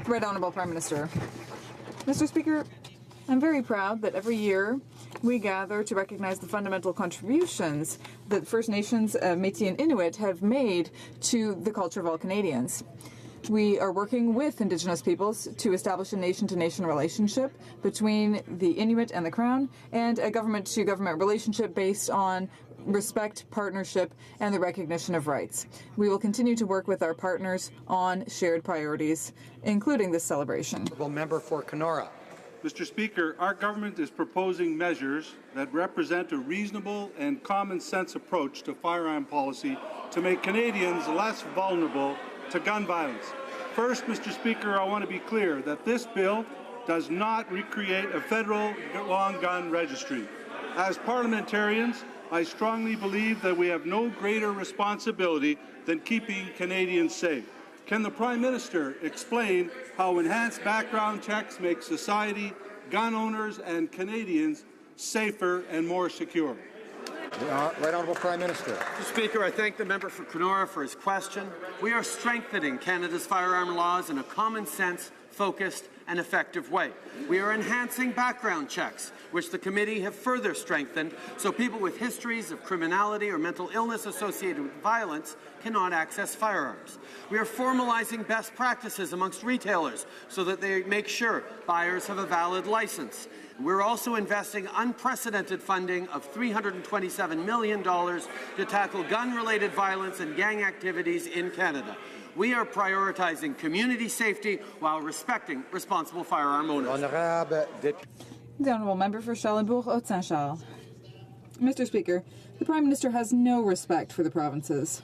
Right Honourable Prime Minister. Mr. Speaker, I'm very proud that every year we gather to recognize the fundamental contributions that First Nations, Métis and Inuit have made to the culture of all Canadians. We are working with Indigenous peoples to establish a nation-to-nation relationship between the Inuit and the Crown, and a government-to-government relationship based on respect, partnership, and the recognition of rights. We will continue to work with our partners on shared priorities, including this celebration. Member for Kenora. Mr. Speaker, our government is proposing measures that represent a reasonable and common-sense approach to firearm policy to make Canadians less vulnerable to gun violence. First, Mr. Speaker, I want to be clear that this bill does not recreate a federal long gun registry. As parliamentarians, I strongly believe that we have no greater responsibility than keeping Canadians safe. Can the Prime Minister explain how enhanced background checks make society, gun owners, and Canadians safer and more secure? Right Honourable Prime Minister. Mr. Speaker, I thank the member for Kenora for his question. We are strengthening Canada's firearm laws in a common-sense, focused, and effective way. We are enhancing background checks, which the committee have further strengthened, so people with histories of criminality or mental illness associated with violence cannot access firearms. We are formalizing best practices amongst retailers so that they make sure buyers have a valid license. We're also investing unprecedented funding of $327 million to tackle gun-related violence and gang activities in Canada. We are prioritizing community safety while respecting responsible firearm owners. The Honourable Member for Charlebourg-Haute-Saint-Charles. Mr. Speaker, the Prime Minister has no respect for the provinces.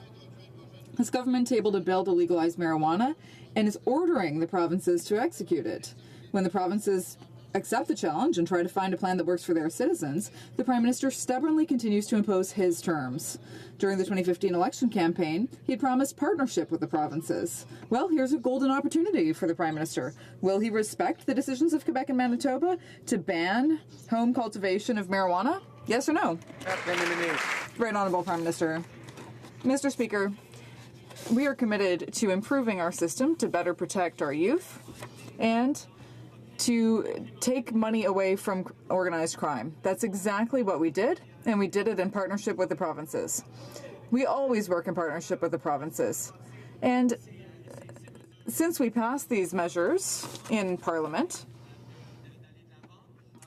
His government tabled a bill to legalize marijuana and is ordering the provinces to execute it. When the provinces accept the challenge and try to find a plan that works for their citizens, the Prime Minister stubbornly continues to impose his terms. During the 2015 election campaign, he had promised partnership with the provinces. Well, here's a golden opportunity for the Prime Minister. Will he respect the decisions of Quebec and Manitoba to ban home cultivation of marijuana? Yes or no? Right Honourable Prime Minister. Mr. Speaker, we are committed to improving our system to better protect our youth and to take money away from organized crime. That's exactly what we did, and we did it in partnership with the provinces. We always work in partnership with the provinces. And since we passed these measures in Parliament,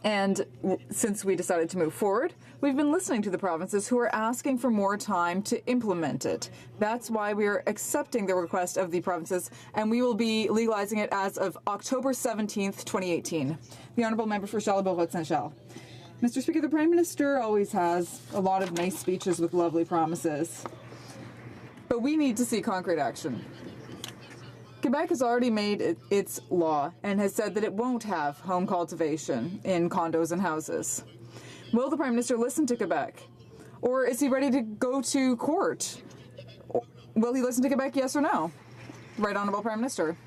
and since we decided to move forward, we've been listening to the provinces who are asking for more time to implement it. That's why we are accepting the request of the provinces, and we will be legalizing it as of October 17th, 2018. The Honourable Member for Charlebourg-Haute-Saint-Charles. Mr. Speaker, the Prime Minister always has a lot of nice speeches with lovely promises, but we need to see concrete action. Quebec has already made its law and has said that it won't have home cultivation in condos and houses. Will the Prime Minister listen to Quebec? Or is he ready to go to court? Will he listen to Quebec, yes or no? Right Honourable Prime Minister.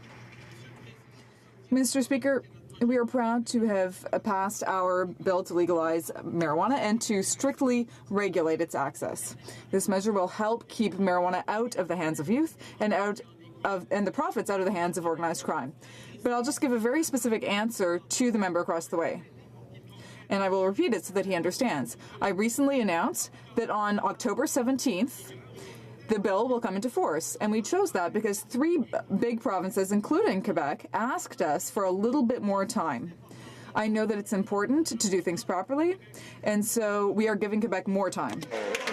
Mr. Speaker, we are proud to have passed our bill to legalize marijuana and to strictly regulate its access. This measure will help keep marijuana out of the hands of youth and the profits out of the hands of organized crime. But I'll just give a very specific answer to the member across the way. And I will repeat it so that he understands. I recently announced that on October 17th, the bill will come into force. And we chose that because 3 big provinces, including Quebec, asked us for a little bit more time. I know that it's important to do things properly, and so we are giving Quebec more time.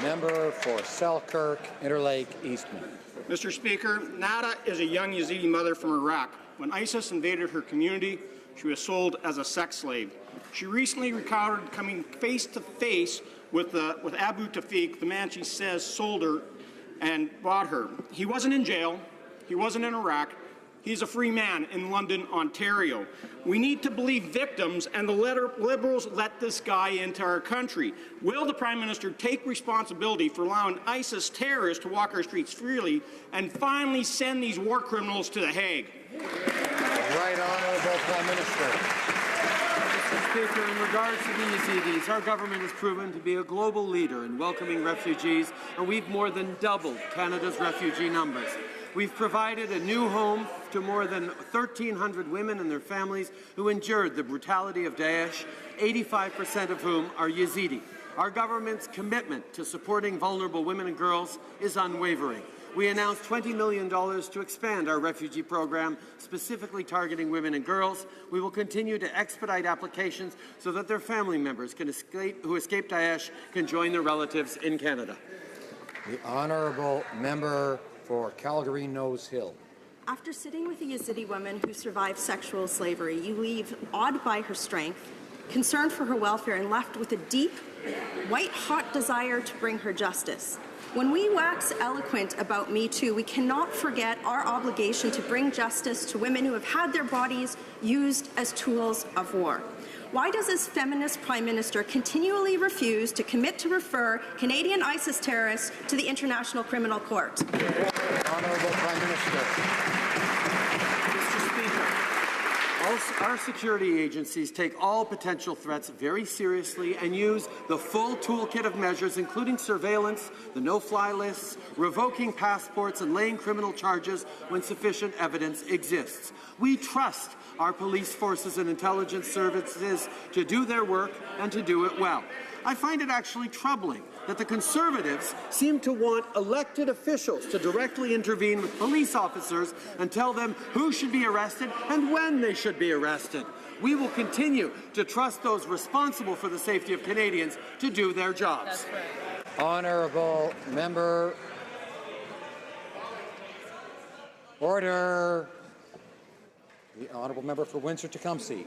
Member for Selkirk, Interlake, Eastman. Mr. Speaker, Nada is a young Yazidi mother from Iraq. When ISIS invaded her community, she was sold as a sex slave. She recently recounted coming face to face with Abu Tawfiq, the man she says sold her and bought her. He wasn't in jail. He wasn't in Iraq. He's a free man in London, Ontario. We need to believe victims, and the Liberals let this guy into our country. Will the Prime Minister take responsibility for allowing ISIS terrorists to walk our streets freely and finally send these war criminals to The Hague? Right Honourable Prime Minister. Mr. Speaker, in regards to the Yazidis, our government has proven to be a global leader in welcoming refugees, and we've more than doubled Canada's refugee numbers. We've provided a new home to more than 1,300 women and their families who endured the brutality of Daesh, 85% of whom are Yazidi. Our government's commitment to supporting vulnerable women and girls is unwavering. We announced $20 million to expand our refugee program, specifically targeting women and girls. We will continue to expedite applications so that their family members who escaped Daesh can join their relatives in Canada. The honourable member for Calgary Nose Hill. After sitting with a Yazidi woman who survived sexual slavery, you leave awed by her strength, concerned for her welfare, and left with a deep, white-hot desire to bring her justice. When we wax eloquent about Me Too, we cannot forget our obligation to bring justice to women who have had their bodies used as tools of war. Why does this feminist Prime Minister continually refuse to commit to refer Canadian ISIS terrorists to the International Criminal Court? Honourable Prime Minister. Our security agencies take all potential threats very seriously and use the full toolkit of measures, including surveillance, the no-fly lists, revoking passports, and laying criminal charges when sufficient evidence exists. We trust our police forces and intelligence services to do their work and to do it well. I find it actually troubling that the Conservatives seem to want elected officials to directly intervene with police officers and tell them who should be arrested and when they should be arrested. We will continue to trust those responsible for the safety of Canadians to do their jobs. That's right. Honourable member. Order. The honourable member for Windsor-Tecumseh.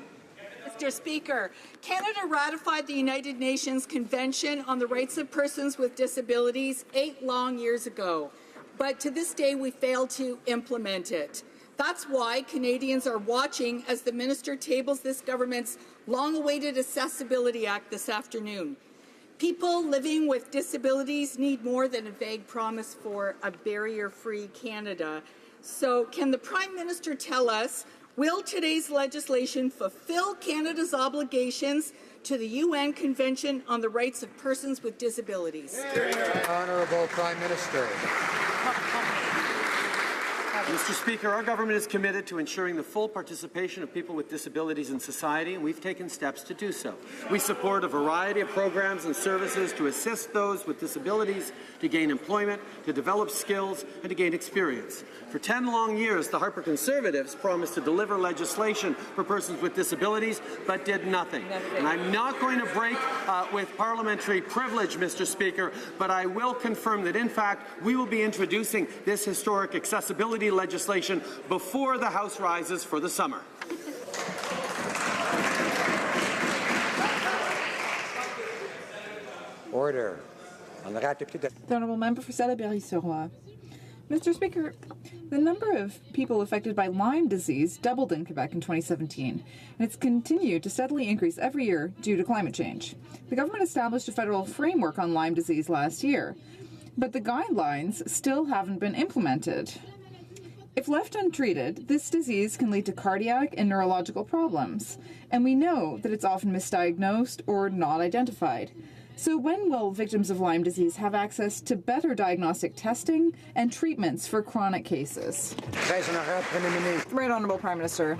Mr. Speaker, Canada ratified the United Nations Convention on the Rights of Persons with Disabilities 8 long years ago, but to this day we failed to implement it. That's why Canadians are watching as the minister tables this government's long-awaited Accessibility Act this afternoon. People living with disabilities need more than a vague promise for a barrier-free Canada. So can the Prime Minister tell us, will today's legislation fulfill Canada's obligations to the UN Convention on the Rights of Persons with Disabilities? Honourable Prime Minister. Mr. Speaker, our government is committed to ensuring the full participation of people with disabilities in society, and we've taken steps to do so. We support a variety of programs and services to assist those with disabilities to gain employment, to develop skills, and to gain experience. For 10 long years, the Harper Conservatives promised to deliver legislation for persons with disabilities, but did nothing. And I'm not going to break with parliamentary privilege, Mr. Speaker, but I will confirm that, in fact, we will be introducing this historic accessibility legislation before the House rises for the summer. Order. The honourable member for Salaberry-sur-Roi. Mr. Speaker, the number of people affected by Lyme disease doubled in Quebec in 2017, and it's continued to steadily increase every year due to climate change. The government established a federal framework on Lyme disease last year, but the guidelines still haven't been implemented. If left untreated, this disease can lead to cardiac and neurological problems, and we know that it's often misdiagnosed or not identified. So when will victims of Lyme disease have access to better diagnostic testing and treatments for chronic cases? Right Honourable Prime Minister.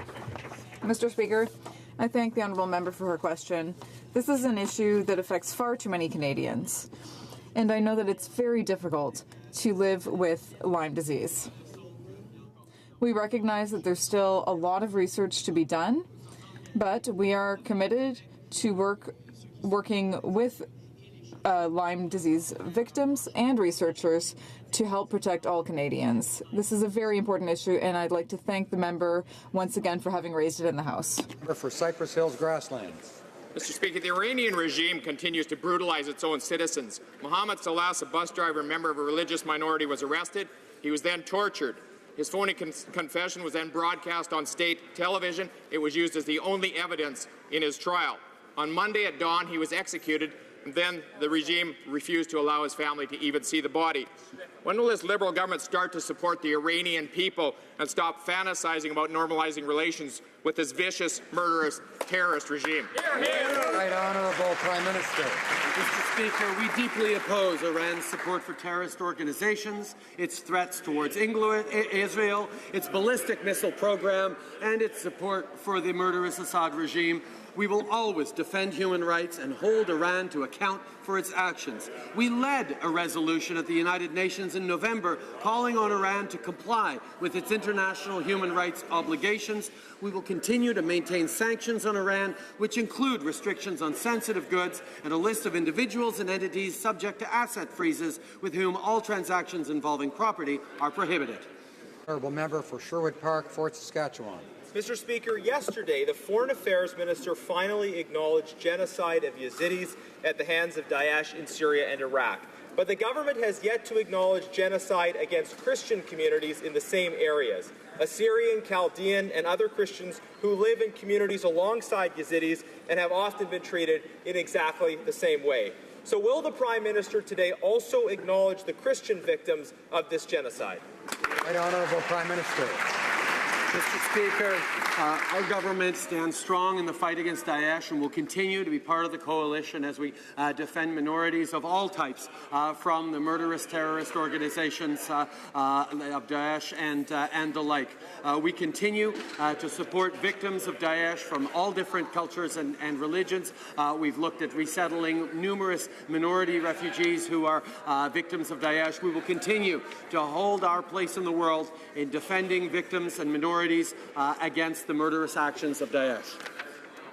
Mr. Speaker, I thank the honourable member for her question. This is an issue that affects far too many Canadians, and I know that it's very difficult to live with Lyme disease. We recognize that there's still a lot of research to be done, but we are committed to working with Lyme disease victims and researchers to help protect all Canadians. This is a very important issue, and I'd like to thank the member once again for having raised it in the House. For Cypress Hills Grasslands. Mr. Speaker, the Iranian regime continues to brutalize its own citizens. Mohammed Salas, a bus driver and member of a religious minority, was arrested. He was then tortured. His phony confession was then broadcast on state television. It was used as the only evidence in his trial. On Monday at dawn, he was executed and then the regime refused to allow his family to even see the body. When will this Liberal government start to support the Iranian people and stop fantasizing about normalizing relations with this vicious, murderous, terrorist regime? Right Honourable Prime Minister. Mr. Speaker, we deeply oppose Iran's support for terrorist organizations, its threats towards Israel, its ballistic missile program, and its support for the murderous Assad regime. We will always defend human rights and hold Iran to account for its actions. We led a resolution at the United Nations in November calling on Iran to comply with its international human rights obligations. We will continue to maintain sanctions on Iran, which include restrictions on sensitive goods and a list of individuals and entities subject to asset freezes with whom all transactions involving property are prohibited. Honourable Member for Sherwood Park, Fort Saskatchewan. Mr. Speaker, yesterday the Foreign Affairs Minister finally acknowledged genocide of Yazidis at the hands of Daesh in Syria and Iraq. But the government has yet to acknowledge genocide against Christian communities in the same areas. Assyrian, Chaldean, and other Christians who live in communities alongside Yazidis and have often been treated in exactly the same way. So will the Prime Minister today also acknowledge the Christian victims of this genocide? Right Honourable Prime Minister. Mr. Speaker, our government stands strong in the fight against Daesh and will continue to be part of the coalition as we defend minorities of all types from the murderous terrorist organizations of Daesh and the like. We continue to support victims of Daesh from all different cultures and religions. We've looked at resettling numerous minority refugees who are victims of Daesh. We will continue to hold our place in the world in defending victims and minorities against the murderous actions of Daesh.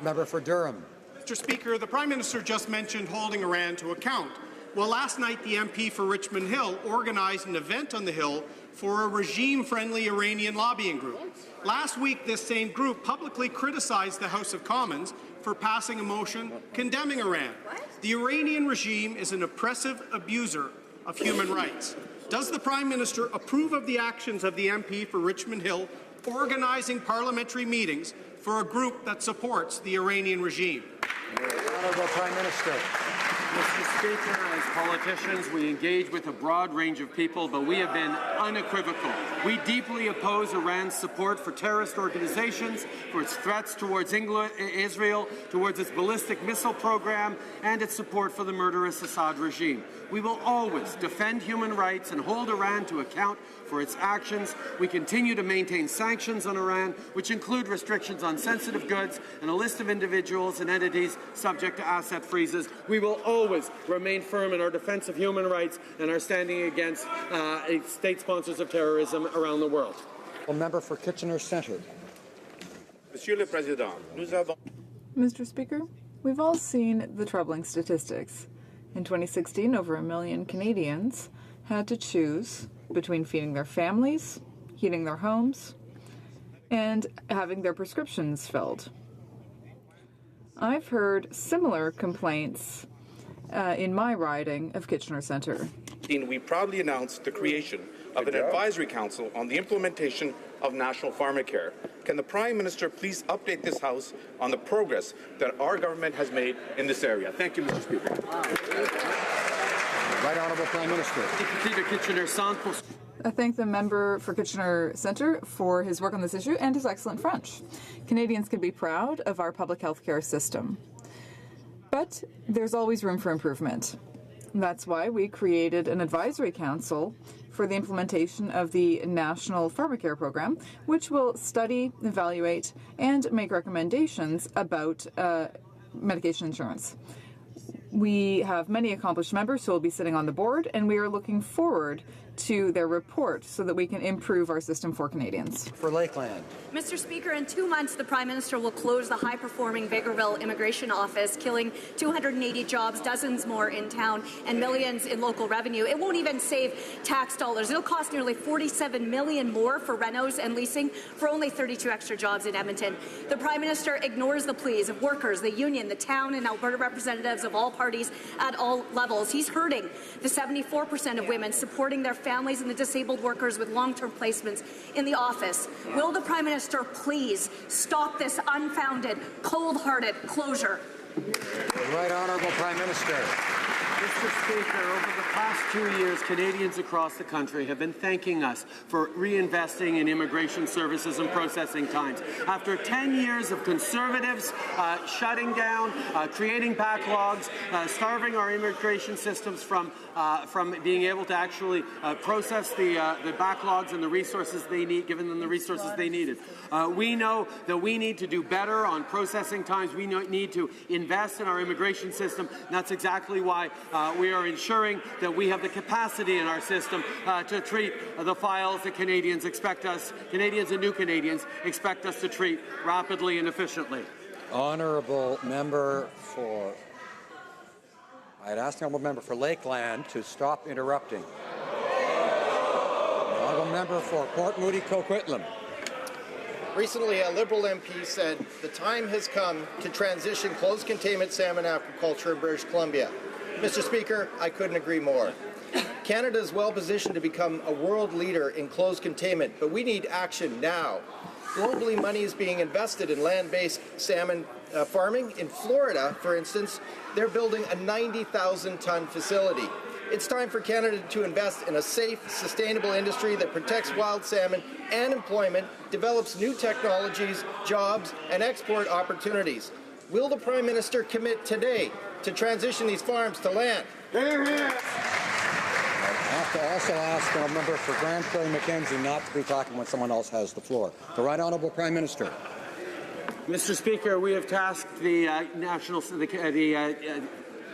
Member for Durham. Mr. Speaker, the Prime Minister just mentioned holding Iran to account. Well, last night the MP for Richmond Hill organized an event on the Hill for a regime-friendly Iranian lobbying group. Last week, this same group publicly criticized the House of Commons for passing a motion condemning Iran. The Iranian regime is an oppressive abuser of human rights. Does the Prime Minister approve of the actions of the MP for Richmond Hill organizing parliamentary meetings for a group that supports the Iranian regime? Honourable Prime Minister. Mr. Speaker, as politicians, we engage with a broad range of people, but we have been unequivocal. We deeply oppose Iran's support for terrorist organizations, for its threats towards Israel, towards its ballistic missile program, and its support for the murderous Assad regime. We will always defend human rights and hold Iran to account for its actions. We continue to maintain sanctions on Iran, which include restrictions on sensitive goods and a list of individuals and entities subject to asset freezes. We will always remain firm in our defense of human rights and our standing against state sponsors of terrorism around the world. Member for Kitchener Centre. Monsieur le Président, nous avons... Mr. Speaker, we've all seen the troubling statistics. In 2016, over 1 million Canadians had to choose between feeding their families, heating their homes, and having their prescriptions filled. I've heard similar complaints in my riding of Kitchener Centre. We proudly announced the creation of an advisory council on the implementation of national pharmacare. Can the Prime Minister please update this House on the progress that our government has made in this area? Thank you, Mr. Speaker. Right Honourable Prime Minister. I thank the member for Kitchener Centre for his work on this issue and his excellent French. Canadians can be proud of our public health care system. But there's always room for improvement. That's why we created an advisory council for the implementation of the National Pharmacare Program, which will study, evaluate, and make recommendations about medication insurance. We have many accomplished members who will be sitting on the board, and we are looking forward to their report so that we can improve our system for Canadians. For Lakeland. Mr. Speaker, in 2 months, the Prime Minister will close the high-performing Vegreville Immigration Office, killing 280 jobs, dozens more in town, and millions in local revenue. It won't even save tax dollars. It'll cost nearly $47 million more for renos and leasing for only 32 extra jobs in Edmonton. The Prime Minister ignores the pleas of workers, the union, the town, and Alberta representatives of all parties at all levels. He's hurting the 74% of women supporting their families and the disabled workers with long-term placements in the office. Will the Prime Minister please stop this unfounded, cold-hearted closure? The Right Honourable Prime Minister. Mr. Speaker, over the past 2 years, Canadians across the country have been thanking us for reinvesting in immigration services and processing times. After 10 years of Conservatives shutting down, creating backlogs, starving our immigration systems from being able to actually process the backlogs and the resources they need, giving them the resources they needed. We know that we need to do better on processing times. We need to invest in our immigration system. And that's exactly why we are ensuring that we have the capacity in our system to treat the files that Canadians and new Canadians expect us to treat rapidly and efficiently. Honourable member for... I'd ask the honourable member for Lakeland to stop interrupting. The honourable member for Port Moody Coquitlam. Recently, a Liberal MP said the time has come to transition closed containment salmon aquaculture in British Columbia. Mr. Speaker, I couldn't agree more. Canada is well positioned to become a world leader in closed containment, but we need action now. Globally, money is being invested in land-based salmon farming. In Florida, for instance, they're building a 90,000-ton facility. It's time for Canada to invest in a safe, sustainable industry that protects wild salmon and employment, develops new technologies, jobs, and export opportunities. Will the Prime Minister commit today to transition these farms to land? Hear, hear. I have to also ask the member for Grand Prairie Mackenzie not to be talking when someone else has the floor. The Right Honourable Prime Minister. Mr. Speaker, we have tasked the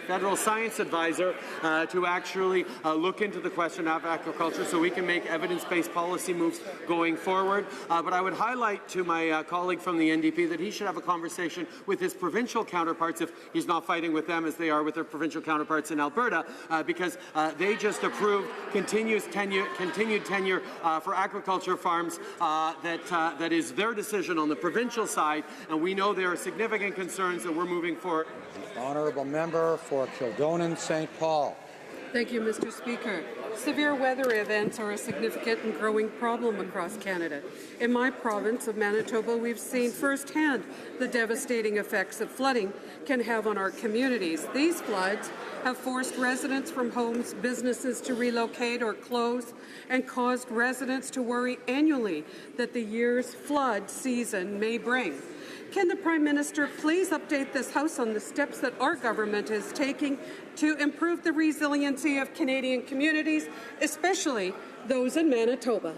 Federal Science Advisor to actually look into the question of aquaculture so we can make evidence-based policy moves going forward. But I would highlight to my colleague from the NDP that he should have a conversation with his provincial counterparts if he's not fighting with them as they are with their provincial counterparts in Alberta, because they just approved continued tenure for aquaculture farms that is their decision on the provincial side, and we know there are significant concerns that we're moving forward. Honourable member for Kildonan St. Paul. Thank you, Mr. Speaker. Severe weather events are a significant and growing problem across Canada. In my province of Manitoba, we've seen firsthand the devastating effects that flooding can have on our communities. These floods have forced residents from homes, businesses to relocate or close, and caused residents to worry annually that the year's flood season may bring. Can the Prime Minister please update this House on the steps that our government is taking to improve the resiliency of Canadian communities, especially those in Manitoba?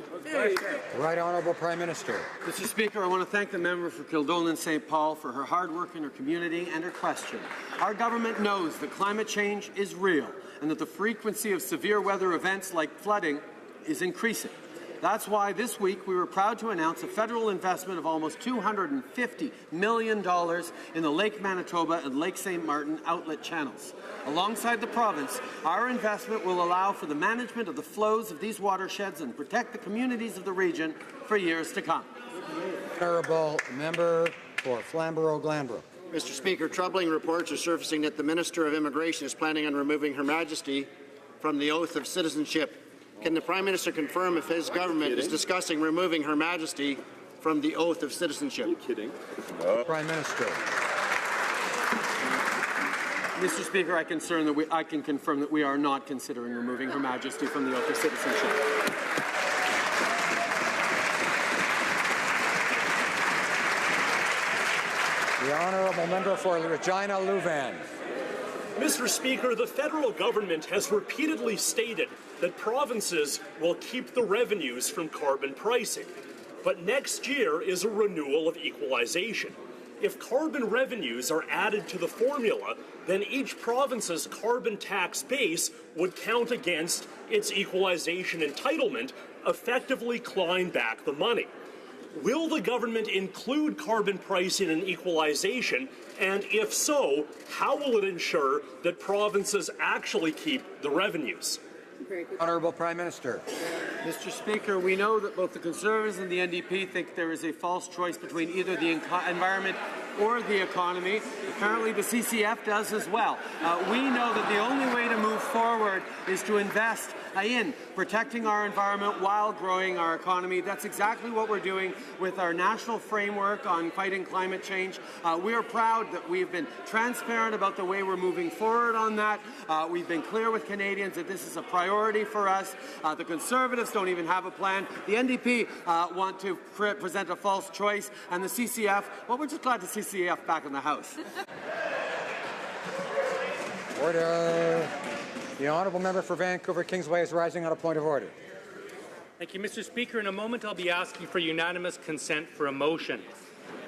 Right Honourable Prime Minister. Mr. Speaker, I want to thank the member for Kildonan St. Paul for her hard work in her community and her question. Our government knows that climate change is real and that the frequency of severe weather events like flooding is increasing. That's why this week we were proud to announce a federal investment of almost $250 million in the Lake Manitoba and Lake St. Martin outlet channels. Alongside the province, our investment will allow for the management of the flows of these watersheds and protect the communities of the region for years to come. Honourable member for Flamborough-Glanbrook. Mr. Speaker, troubling reports are surfacing that the Minister of Immigration is planning on removing Her Majesty from the oath of citizenship. Can the Prime Minister confirm if his government is discussing removing Her Majesty from the oath of citizenship? Are you kidding? Prime Minister. Mr. Speaker, I can confirm that we are not considering removing Her Majesty from the oath of citizenship. The Honourable member for Regina Louvain. Mr. Speaker, the federal government has repeatedly stated that provinces will keep the revenues from carbon pricing. But next year is a renewal of equalization. If carbon revenues are added to the formula, then each province's carbon tax base would count against its equalization entitlement, effectively clawing back the money. Will the government include carbon pricing in equalization? And if so, how will it ensure that provinces actually keep the revenues? Honourable Prime Minister. Mr. Speaker, we know that both the Conservatives and the NDP think there is a false choice between either the environment or the economy. The Apparently the CCF does as well. We know that the only way to move forward is to invest in protecting our environment while growing our economy. That's exactly what we're doing with our national framework on fighting climate change. We are proud that we've been transparent about the way we're moving forward on that. We've been clear with Canadians that this is a priority for us. The Conservatives don't even have a plan. The NDP want to present a false choice. And the CCF, well, we're just glad to see CCF back in the House. Order. The honourable member for Vancouver Kingsway is rising on a point of order. Thank you, Mr. Speaker. In a moment, I'll be asking for unanimous consent for a motion.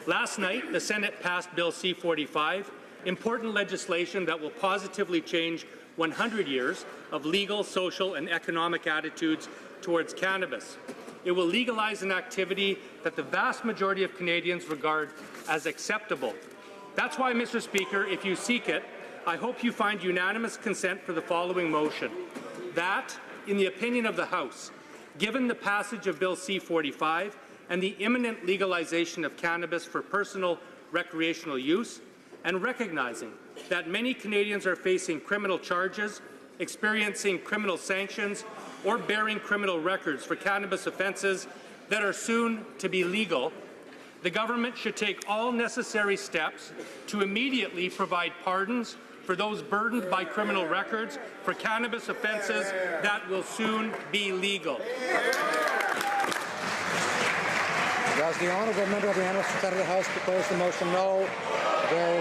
Last night, the Senate passed Bill C-45, important legislation that will positively change 100 years of legal, social, and economic attitudes towards cannabis. It will legalize an activity that the vast majority of Canadians regard as acceptable. That's why, Mr. Speaker, if you seek it, I hope you find unanimous consent for the following motion. That, in the opinion of the House, given the passage of Bill C-45 and the imminent legalization of cannabis for personal recreational use, and recognizing that many Canadians are facing criminal charges, experiencing criminal sanctions, or bearing criminal records for cannabis offences that are soon to be legal, the government should take all necessary steps to immediately provide pardons for those burdened by criminal records for cannabis offences that will soon be legal. Does the honourable member of the House propose the motion? No. There